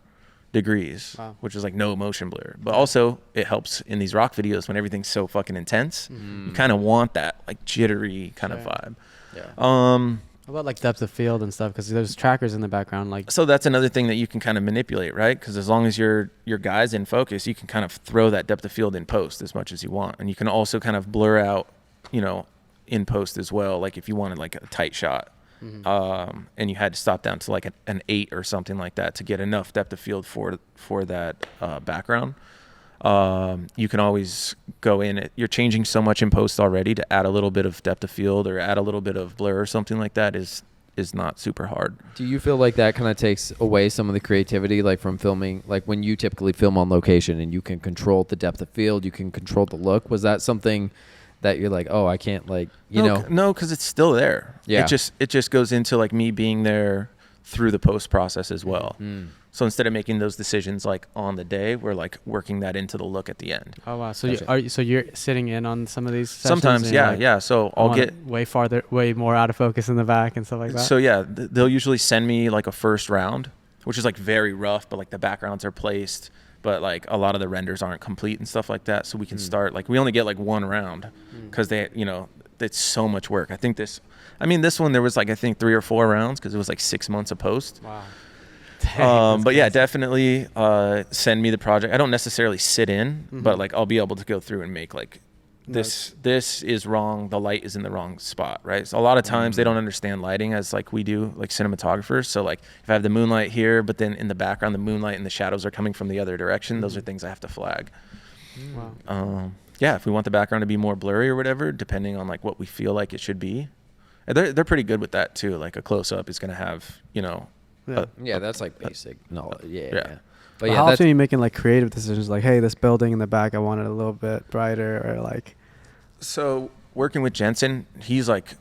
degrees, Wow. which is like no motion blur. But also it helps in these rock videos when everything's so fucking intense. You kind of want that like jittery kind of vibe. What about like depth of field and stuff? Because there's trackers in the background. Like, So that's another thing that you can kind of manipulate, right? Because as long as your guy's in focus, you can kind of throw that depth of field in post as much as you want. And you can also kind of blur out, in post as well. Like if you wanted like a tight shot, and you had to stop down to like an 8 or something like that to get enough depth of field for that background. You can always go in. You're changing so much in post already to add a little bit of depth of field or add a little bit of blur or something like that is not super hard. Do you feel like that kind of takes away some of the creativity, like from filming, like when you typically film on location and you can control the depth of field, you can control the look? Was that something that you're like, oh, I can't No, because it's still there. Yeah. It just goes into like me being there through the post process as well. So instead of making those decisions like on the day, we're like working that into the look at the end. oh wow, so Gotcha. you're sitting in on some of these sessions Sometimes, and you're like, So I I'll want get it way more out of focus in the back and stuff like that. So they'll usually send me like a first round, which is like very rough, but like the backgrounds are placed, but like a lot of the renders aren't complete and stuff like that. So we can start like we only get like one round because they it's so much work. I think this one there was like I think 3 or 4 rounds because it was like 6 months of post. Wow. Dang, But yeah, definitely send me the project. I don't necessarily sit in, but like I'll be able to go through and make like this is wrong. The light is in the wrong spot, right? So a lot of times they don't understand lighting as like we do, like cinematographers. So like if I have the moonlight here, but then in the background the moonlight and the shadows are coming from the other direction, those are things I have to flag. Wow. If we want the background to be more blurry or whatever, depending on like what we feel like it should be, they're pretty good with that too. Like a close up is going to have Yeah, that's like basic knowledge. Yeah. Yeah. But How yeah, often that's are you making like creative decisions? Like, hey, this building in the back, I want it a little bit brighter, or like. So working with Jensen, he's like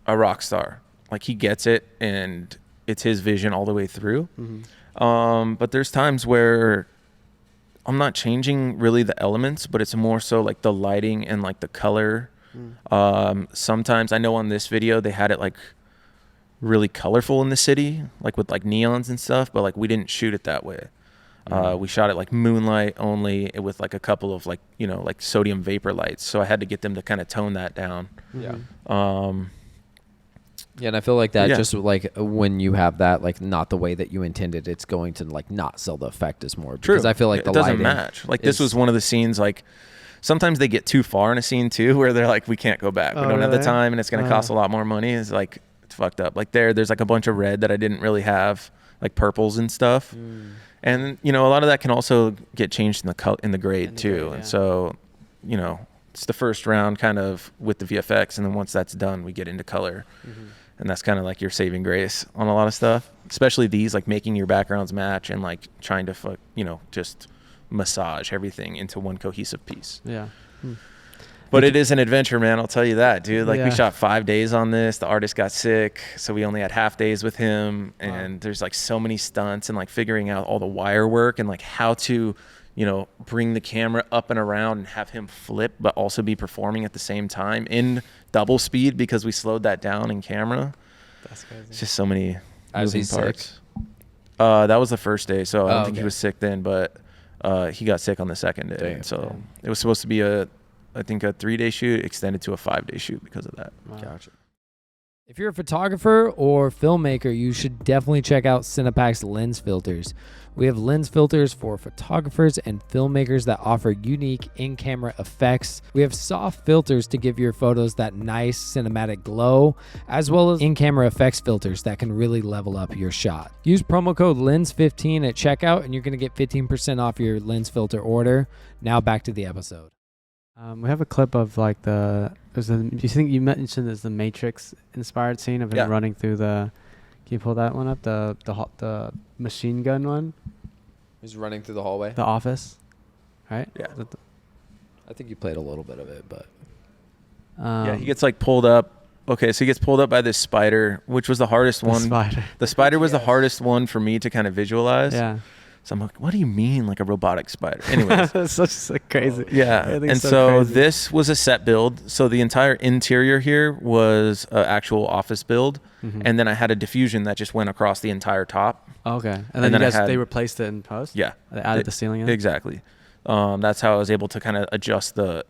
a rock star. Like he gets it, and it's his vision all the way through. But there's times where I'm not changing really the elements, but it's more so like the lighting and like the color. Sometimes I know on this video they had it like really colorful in the city, like with like neons and stuff, but like we didn't shoot it that way. We shot it like moonlight only with like a couple of like, you know, like sodium vapor lights. So I had to get them to kind of tone that down. Yeah. Yeah, and I feel like that Yeah. just like when you have that like not the way that you intended, it's going to like not sell the effect as more. True. Because I feel like the it doesn't lighting match. Like this is- was one of the scenes like sometimes they get too far in a scene too where they're like, we can't go back. We Oh, don't have the really? time and it's going to cost a lot more money. It's like, it's fucked up. Like there's like a bunch of red that I didn't really have, like purples and stuff. And you know, a lot of that can also get changed in the grade too. grade, And yeah. so, you know, it's the first round kind of with the VFX, and then once that's done, we get into color. And that's kind of like your saving grace on a lot of stuff, especially these, like making your backgrounds match and like trying to you know, just massage everything into one cohesive piece. Yeah. But it is an adventure, man. I'll tell you that, dude. Like we Yeah. shot 5 days on this. The artist got sick, so we only had half days with him. And there's like so many stunts and like figuring out all the wire work and like how to, you know, bring the camera up and around and have him flip, but also be performing at the same time in double speed because we slowed that down in camera. That's crazy. It's just so many Was he moving sick? parts. That was the first day, so I don't Oh, think he okay. was sick then, but he got sick on the second day. Damn. And so it was supposed to be I think a 3-day shoot extended to a 5-day shoot because of that. Wow. Gotcha. If you're a photographer or filmmaker, you should definitely check out CinePacks lens filters. We have lens filters for photographers and filmmakers that offer unique in-camera effects. We have soft filters to give your photos that nice cinematic glow, as well as in-camera effects filters that can really level up your shot. Use promo code LENS15 at checkout and you're going to get 15% off your lens filter order. Now back to the episode. We have a clip of like you think you mentioned there's the Matrix inspired scene of him Yeah. running through the. Can you pull that one up? The machine gun one, He's running through the hallway. the office, right? Yeah. Is that I think you played a little bit of it, but Yeah, he gets like pulled up. Okay, so he gets pulled up by this spider, which was the hardest one. Spider. The spider was the hardest one for me to kind of visualize. Yeah. So I'm like, what do you mean like a robotic spider? Anyways. That's such like crazy. Yeah, I think and it's so crazy. this was a set build. So the entire interior here was an actual office build, Mhm. and then I had a diffusion that just went across the entire top. Okay, and and then, then I you guys had- they replaced it in post. Yeah, They added It- the ceiling in. exactly. That's how I was able to kind of adjust the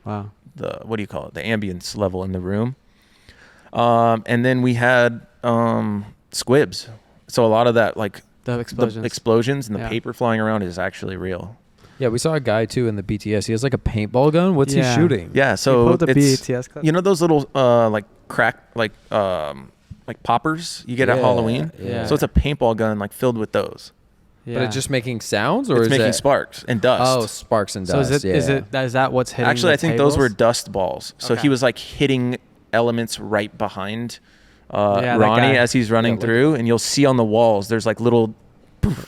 Wow. what do you call it? The ambience level in the room. And then we had squibs. So a lot of that, like The explosions. the explosions and the Yeah. paper flying around, is actually real. yeah, we saw a guy too in the BTS. He has like a paintball gun. What's he Yeah. shooting? Yeah, so pulled the it's BTS clip? you know those little like poppers you get at Yeah, Halloween. yeah. So it's a paintball gun like filled with those. Yeah. But it's just making sounds, or It's is making it? sparks and dust. Oh, sparks and So dust. is that what's hitting? Actually, the I think those were tables? dust balls. So he Okay. was like hitting elements right behind Yeah, that Ronnie guy. as he's running Yeah, like- through, and you'll see on the walls there's like little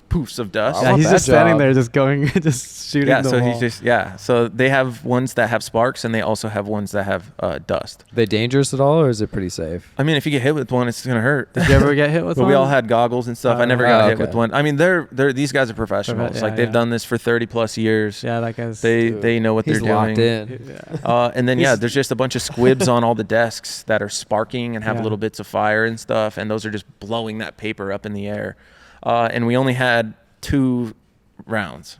poofs of dust. Oh, Yeah, Not he's bad just standing job. there, just going, just shooting. Yeah, the so wall. he's just So they have ones that have sparks, and they also have ones that have dust. They dangerous at all, or is it pretty safe? I mean, if you get hit with one, it's gonna hurt. Did you ever get hit with But one? we all had goggles and stuff. I never got hit okay. with one. I mean, they're these guys are professionals. Yeah, like they've yeah. done this for 30 plus years. Yeah, that guy's. They know what He's they're locked doing. in. Yeah. And then there's just a bunch of squibs on all the desks that are sparking and have Yeah. little bits of fire and stuff, and those are just blowing that paper up in the air. And we only had 2 rounds.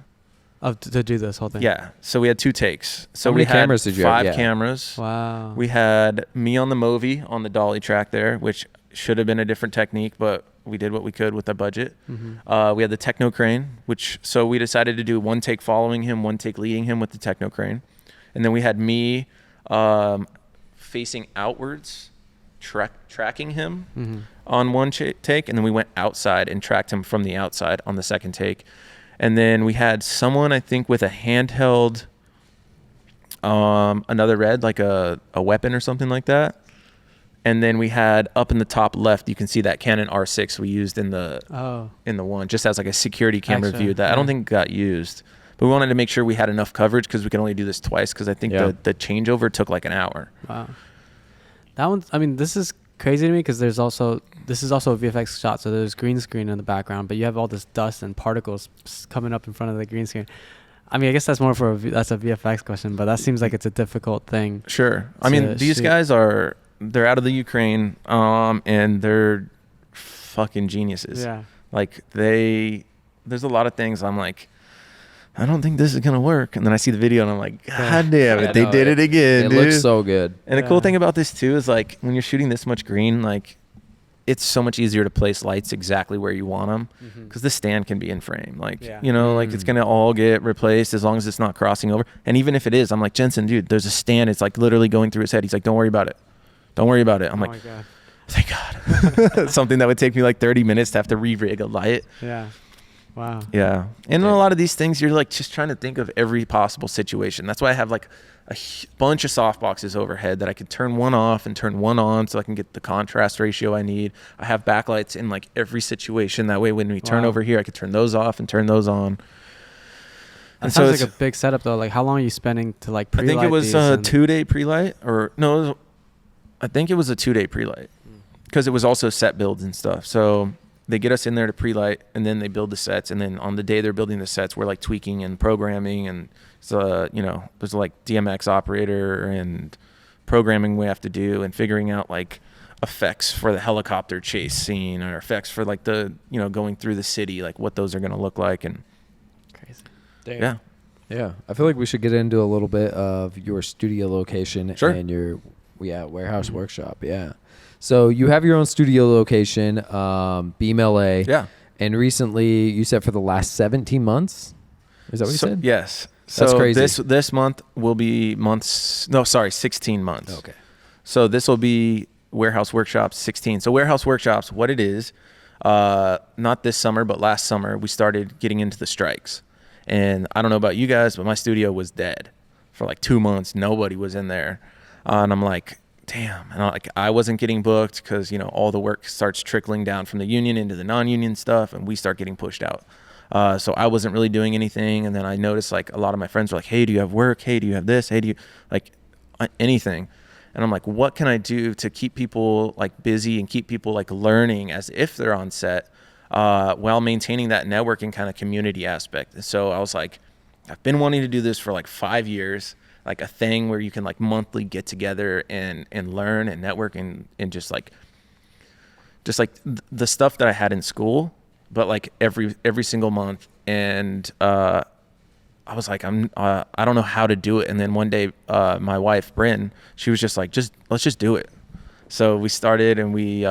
To do this whole thing. Yeah, so we had 2 takes. So How we many had cameras did you have? 5 Yeah. cameras. Wow. We had me on the Movi on the dolly track there, which should have been a different technique, but we did what we could with the budget. Mhm. We had the Technocrane, so we decided to do 1 take following him, 1 take leading him with the Technocrane. And then we had me facing outwards, tracking him Mhm. on 1 take, and then we went outside and tracked him from the outside on the 2nd take. And then we had someone, I think, with a handheld, another red, like a weapon or something like that. And then we had up in the top left, you can see that Canon R6 we used in the Oh. one, just as like a security camera Extra, view that I don't yeah. think got used. But we wanted to make sure we had enough coverage because we could only do this twice because I think Yeah. the changeover took like an hour. Wow. That one. I mean, this is crazy to me because this is also a VFX shot, so there's green screen in the background, but you have all this dust and particles coming up in front of the green screen. I mean, I guess that's more for that's a VFX question, but that seems like it's a difficult thing. Sure. I mean, To these shoot. guys they're out of the Ukraine, and they're fucking geniuses. Yeah. Like they there's a lot of things I'm like, I don't think this is gonna work, and then I see the video and I'm like, God damn it, Yeah, they no, did it again, It dude. looks so good. And the cool thing about this too is like when you're shooting this much green, like it's so much easier to place lights exactly where you want them because the stand can be in frame. Like, you know, like it's going to all get replaced as long as it's not crossing over. And even if it is, I'm like, Jensen, dude, there's a stand. It's like literally going through his head. He's like, don't worry about it. Don't worry about it. I'm like, my God. thank God. Something that would take me like 30 minutes to have to re-rig a light. Yeah. Wow. Yeah. And a lot of these things, you're like just trying to think of every possible situation. That's why I have like a bunch of softboxes overhead that I could turn one off and turn one on so I can get the contrast ratio I need. I have backlights in like every situation. That way when we turn over here, I could turn those off and turn those on. That sounds like a big setup though. Like how long are you spending to like pre-light? I think it was a 2-day pre-light I think it was a 2-day pre-light because it was also set builds and stuff. So they get us in there to pre-light and then they build the sets. And then on the day they're building the sets, we're like tweaking and programming. And so, you know, there's like DMX operator and programming we have to do and figuring out like effects for the helicopter chase scene or effects for like the, you know, going through the city, like what those are going to look like. And crazy. yeah. Yeah. I feel like we should get into a little bit of your studio location and your warehouse workshop. Yeah. So you have your own studio location, Beam LA. Yeah. And recently, you said for the last 17 months? Is that what you said? Yes. That's so crazy. this month will be 16 months. Okay. So this will be Warehouse Workshops 16. So Warehouse Workshops, what it is, not this summer, but last summer, we started getting into the strikes. And I don't know about you guys, but my studio was dead for like 2 months. Nobody was in there. And I'm like, damn. And I wasn't getting booked because, you know, all the work starts trickling down from the union into the non-union stuff and we start getting pushed out. So I wasn't really doing anything. And then I noticed like a lot of my friends were like, hey, do you have work? Hey, do you have this? Hey, do you like anything? And I'm like, what can I do to keep people like busy and keep people like learning as if they're on set while maintaining that networking kind of community aspect? And so I was like, I've been wanting to do this for like 5 years. Like a thing where you can like monthly get together and learn and network and just like the stuff that I had in school, but like every single month. And I was like, I don't know how to do it. And then one day, my wife, Bryn, she was just like, let's just do it. So we started and we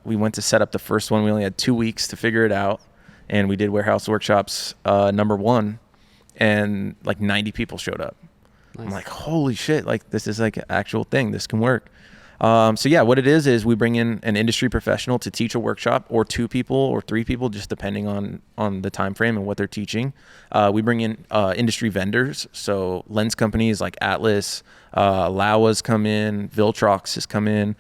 went to set up the first one. We only had 2 weeks to figure it out. And we did Warehouse Workshops number 1 and like 90 people showed up. Nice. I'm like, holy shit, like this is like an actual thing. This can work. So yeah, what it is we bring in an industry professional to teach a workshop, or 2 people or 3 people, just depending on the time frame and what they're teaching. We bring in industry vendors. So lens companies like Atlas, Laowa's come in, Viltrox has come in.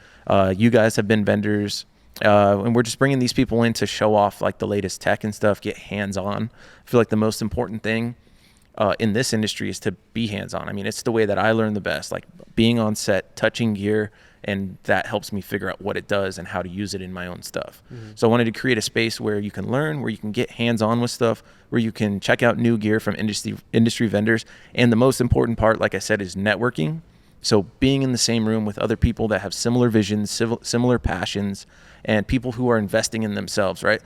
You guys have been vendors. And we're just bringing these people in to show off like the latest tech and stuff, get hands-on. I feel like the most important thing in this industry is to be hands-on. I mean, it's the way that I learn the best, like being on set, touching gear, and that helps me figure out what it does and how to use it in my own stuff. So I wanted to create a space where you can learn, where you can get hands-on with stuff, where you can check out new gear from industry vendors. And the most important part, like I said, is networking. So being in the same room with other people that have similar visions, similar passions, and people who are investing in themselves, right?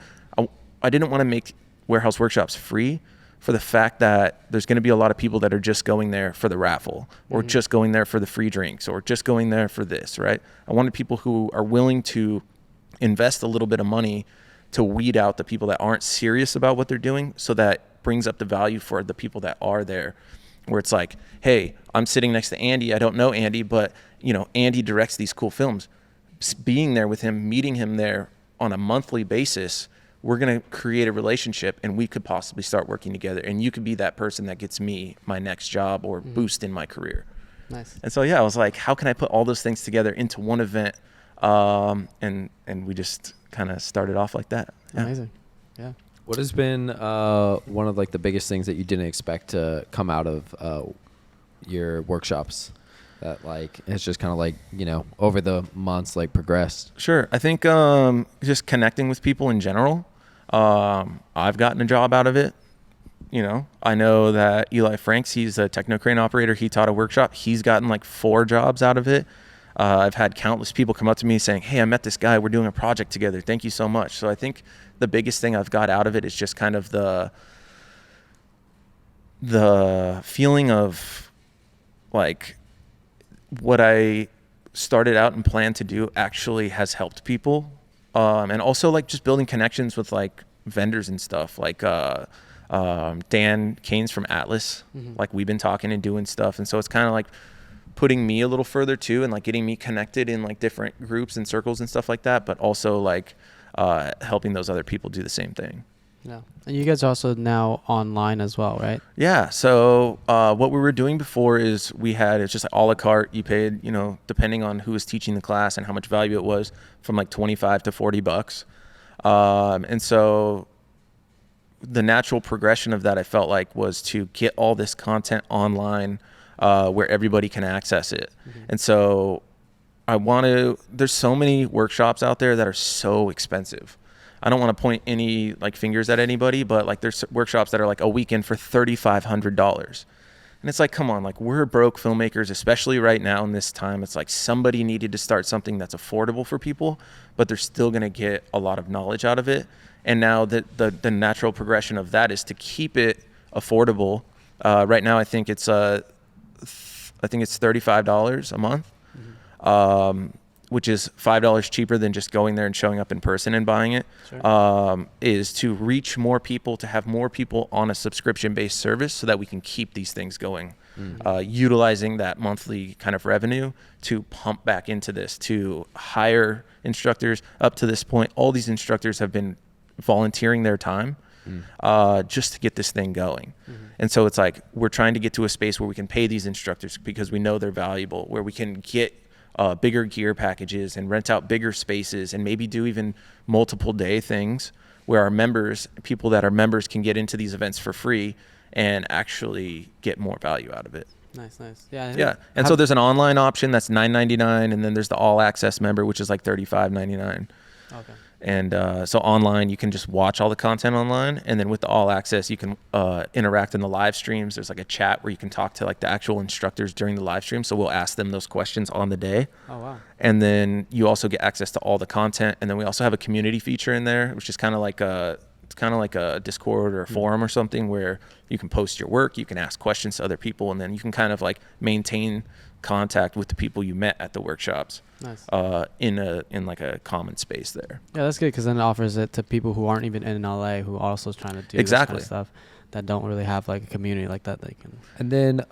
I didn't want to make Warehouse Workshops free for the fact that there's going to be a lot of people that are just going there for the raffle or just going there for the free drinks or just going there for this, right? I wanted people who are willing to invest a little bit of money to weed out the people that aren't serious about what they're doing, so that brings up the value for the people that are there, where it's like, hey, I'm sitting next to Andy. I don't know Andy, but you know, Andy directs these cool films. Being there with him, meeting him there on a monthly basis, we're going to create a relationship and we could possibly start working together. And you could be that person that gets me my next job or boost in my career. Nice. And so, yeah, I was like, how can I put all those things together into one event? And we just kind of started off like that. Yeah. Amazing. Yeah. What has been one of like the biggest things that you didn't expect to come out of your workshops that like it's just kind of like, you know, over the months like progressed? Sure. I think just connecting with people in general. I've gotten a job out of it. You know, I know that Eli Franks, he's a Technocrane operator. He taught a workshop. He's gotten like 4 jobs out of it. I've had countless people come up to me saying, hey, I met this guy. We're doing a project together. Thank you so much. So I think the biggest thing I've got out of it is just kind of the feeling of like what I started out and planned to do actually has helped people. And also like just building connections with like vendors and stuff like Dan Keynes from Atlas. Like we've been talking and doing stuff. And so it's kind of like putting me a little further too and like getting me connected in like different groups and circles and stuff like that, but also like helping those other people do the same thing. Yeah. And you guys are also now online as well, right? Yeah. So what we were doing before is it's just like a la carte. You paid, depending on who was teaching the class and how much value it was, from like 25 to $40. And so the natural progression of that, I felt like, was to get all this content online where everybody can access it. And so there's so many workshops out there that are so expensive. I don't want to point any like fingers at anybody, but like there's workshops that are like a weekend for $3,500. And it's like, come on, like we're broke filmmakers, especially right now in this time. It's like somebody needed to start something that's affordable for people, but they're still going to get a lot of knowledge out of it. And now the natural progression of that is to keep it affordable. Right now, I think it's $35 a month. Which is $5 cheaper than just going there and showing up in person and buying it. Sure. Is to reach more people, to have more people on a subscription-based service so that we can keep these things going, utilizing that monthly kind of revenue to pump back into this, to hire instructors. Up to this point, all these instructors have been volunteering their time just to get this thing going. And so it's like we're trying to get to a space where we can pay these instructors because we know they're valuable, where we can get bigger gear packages and rent out bigger spaces and maybe do even multiple day things where people that are members can get into these events for free and actually get more value out of it. Nice. Yeah. Yeah. And so there's an online option that's $9.99, and then there's the all access member, which is like $35.99. Okay. And so online, you can just watch all the content online. And then with the all access, you can interact in the live streams. There's like a chat where you can talk to like the actual instructors during the live stream. So we'll ask them those questions on the day. Oh, wow. And then you also get access to all the content. And then we also have a community feature in there, which is kind of like a Discord or a forum or something where you can post your work, you can ask questions to other people, and then you can kind of like maintain contact with the people you met at the workshops. Nice. In like a common space there. Yeah, that's good because then it offers it to people who aren't even in LA who are also trying to do Exactly. this kind of stuff that don't really have like a community like that they can. And then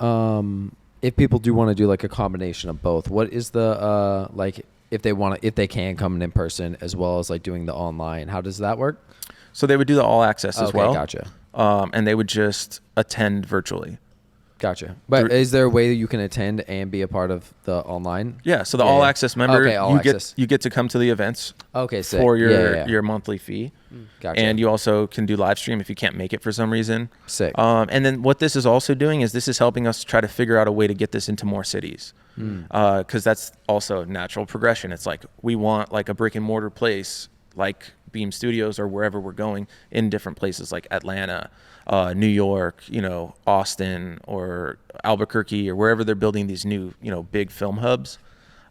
if people do want to do like a combination of both, what is the like if they can come in person as well as like doing the online, how does that work? So they would do the all access as well. Gotcha. And they would just attend virtually. Gotcha. But is there a way that you can attend and be a part of the online? Yeah. So the all access member, Okay, you get to come to the events. Okay, sick. For Yeah. your monthly fee. Gotcha. And you also can do live stream if you can't make it for some reason. Sick. And then what this is also doing is this is helping us try to figure out a way to get this into more cities. Because that's also natural progression. It's like we want like a brick and mortar place like Beam Studios or wherever we're going in different places like Atlanta, New York, Austin or Albuquerque or wherever they're building these new, big film hubs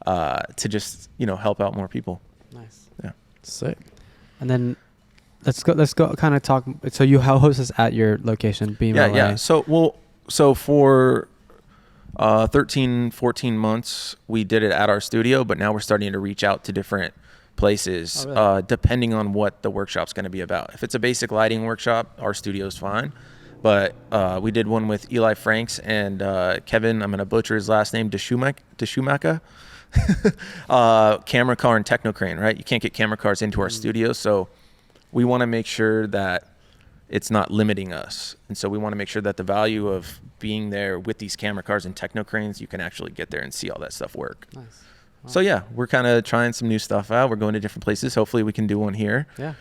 to just, help out more people. Nice. Yeah. Sick. And then let's go kind of talk. So you host this at your location, Beam LA. Yeah. So for 13, 14 months, we did it at our studio, but now we're starting to reach out to different places, depending on what the workshop's going to be about. If it's a basic lighting workshop, our studio's fine. But we did one with Eli Franks and Kevin, I'm going to butcher his last name, Deshumaka. Camera car and Technocrane, right? You can't get camera cars into our studio, so we want to make sure that it's not limiting us. And so we want to make sure that the value of being there with these camera cars and Technocranes, you can actually get there and see all that stuff work. Nice. Wow. So yeah, we're kind of trying some new stuff out. We're going to different places. Hopefully we can do one here. Yeah.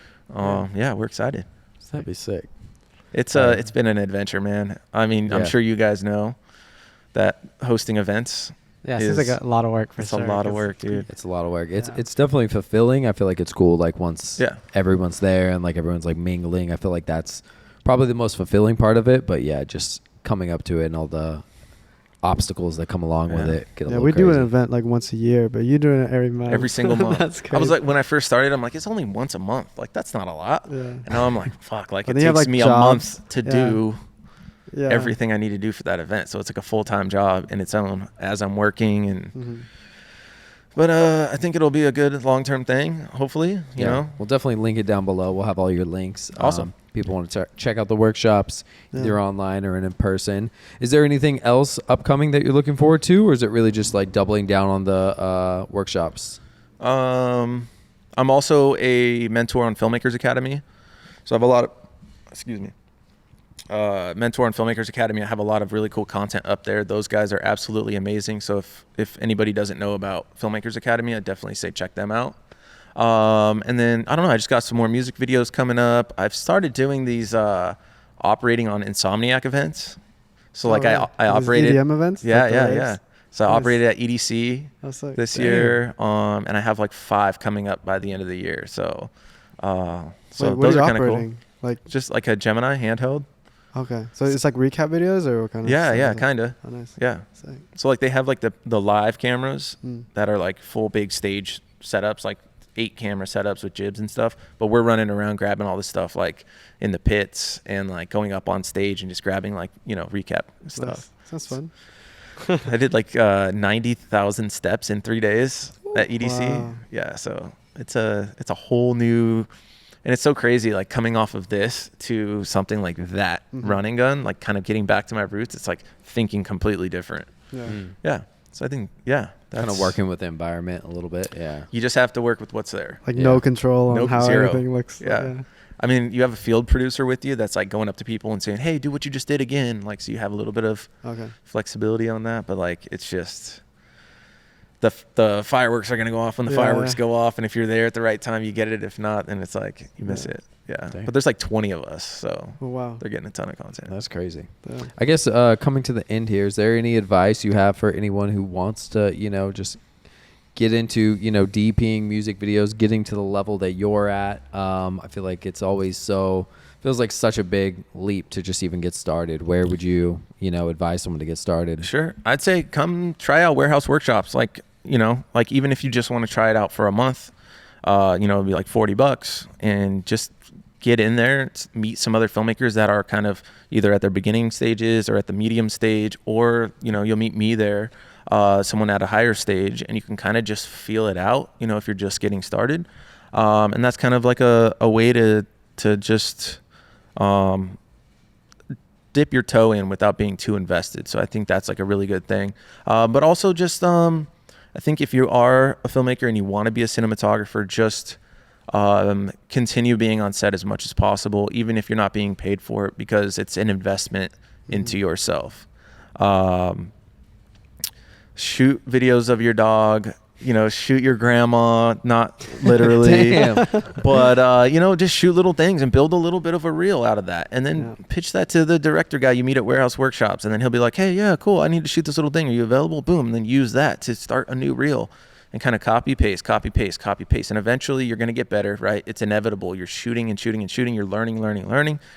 Yeah, we're excited. That'd be sick. It's been an adventure, man. I mean, Yeah. I'm sure you guys know that hosting events. Yeah, it seems like a lot of work for It's sure. a lot of work, dude. It's a lot of work. It's Yeah. it's definitely fulfilling. I feel like it's cool. Like once Yeah. everyone's there and like everyone's like mingling, I feel like that's probably the most fulfilling part of it. But yeah, just coming up to it and all the obstacles that come along with Yeah. it get a Yeah, little we do an crazy. event like once a year, but you're doing it every month. Every single month. That's crazy. I was like, when I first started, I'm like, it's only once a month. Like, that's not a lot. Yeah. And now I'm like, fuck, like But it then you have, takes like, me jobs. a month to Yeah. do Yeah. everything I need to do for that event. So it's like a full-time job in its own as I'm working. And Mhm. but I think it'll be a good long-term thing, hopefully, you know. We'll definitely link it down below. We'll have all your links. Awesome. People want to check out the workshops, Yeah. either online or in person. Is there anything else upcoming that you're looking forward to, or is it really just like doubling down on the workshops? I'm also a mentor on Filmmakers Academy. So I have a lot of, mentor on Filmmakers Academy. I have a lot of really cool content up there. Those guys are absolutely amazing. So if anybody doesn't know about Filmmakers Academy, I'd definitely say check them out. And then, I don't know, I just got some more music videos coming up. I've started doing these operating on Insomniac events. So like Oh, I These operated. EDM events? Yeah, Like the yeah, raves? yeah. So I Nice. operated at EDC That's like, this damn. year. And I have like 5 coming up by the end of the year. So, Wait, what those are are you kind of cool. operating? Like, Just like a Gemini handheld. okay. So it's like recap videos or what kind of Yeah, stuff yeah, is it? kind of. Oh, nice. Yeah. Sick. So like they have like the live cameras Mm. that are like full big stage setups, like 8 camera setups with jibs and stuff. But we're running around grabbing all this stuff like in the pits and like going up on stage and just grabbing like, you know, recap stuff. Nice. Sounds fun. I did like 90,000 steps in 3 days at EDC. Wow. Yeah, so it's a whole new, and it's so crazy like coming off of this to something like that Mhm. running gun, like kind of getting back to my roots. It's like thinking completely different. Yeah. Yeah. So I think that's Kind of working with the environment a little bit. Yeah. You just have to work with what's there. Like Yeah. no control on No, how zero. everything looks. Yeah. I mean, you have a field producer with you that's like going up to people and saying, "Hey, do what you just did again." Like, so you have a little bit of Okay. flexibility on that, but like it's just the fireworks are gonna go off when the Yeah. fireworks go off, and if you're there at the right time, you get it. If not, then it's like you miss Yeah. it. Yeah. Dang. But there's like 20 of us, so Oh, wow. they're getting a ton of content. That's crazy. Yeah. I guess coming to the end here, is there any advice you have for anyone who wants to, just get into, DPing music videos, getting to the level that you're at? I feel like it's always feels like such a big leap to just even get started. Where would you, advise someone to get started? Sure. I'd say come try out warehouse workshops. Like, like even if you just want to try it out for a month, it'd be like $40 and just get in there, meet some other filmmakers that are kind of either at their beginning stages or at the medium stage, or, you'll meet me there, someone at a higher stage, and you can kind of just feel it out, if you're just getting started. And that's kind of like a way to just, dip your toe in without being too invested. So I think that's like a really good thing. But also just, I think if you are a filmmaker and you want to be a cinematographer, just continue being on set as much as possible, even if you're not being paid for it, because it's an investment into yourself. Shoot videos of your dog, shoot your grandma, not literally, Damn. but, just shoot little things and build a little bit of a reel out of that. And then Yeah. pitch that to the director guy you meet at warehouse workshops. And then he'll be like, "Hey, yeah, cool. I need to shoot this little thing. Are you available?" Boom. And then use that to start a new reel and kind of copy, paste, copy, paste, copy, paste. And eventually you're going to get better, right? It's inevitable. You're shooting and shooting and shooting. You're learning.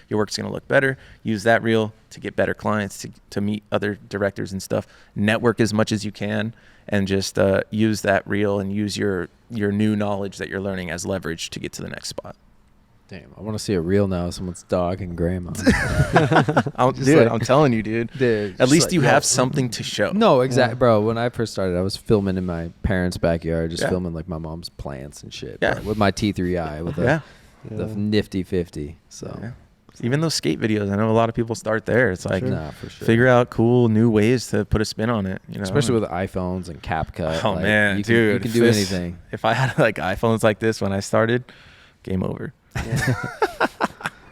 Your work's going to look better. Use that reel to get better clients, to meet other directors and stuff. Network as much as you can. And just use that reel and use your new knowledge that you're learning as leverage to get to the next spot. Damn, I want to see a reel now of someone's dog and grandma. I'm telling you, dude. Dude, At just least like, you yo. have something to show. No, exactly, Yeah. bro. When I first started, I was filming in my parents' backyard, just Yeah. filming like my mom's plants and shit. Yeah. Bro, with my T3i, with Yeah. the Yeah. nifty 50. So, Yeah. Even those skate videos, I know a lot of people start there. It's like, Sure. nah, for sure. figure out cool new ways to put a spin on it. Especially with iPhones and CapCut. Oh like, man, you can, dude, you can do this- anything. If I had like iPhones like this when I started, game over.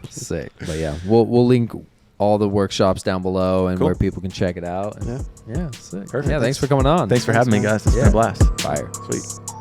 Sick. But yeah, we'll link all the workshops down below and Cool. where people can check it out. And Yeah. yeah, sick. Perfect. Yeah, thanks for coming on. Thanks for having me, guys. It's been Yeah. a blast. Fire. Sweet.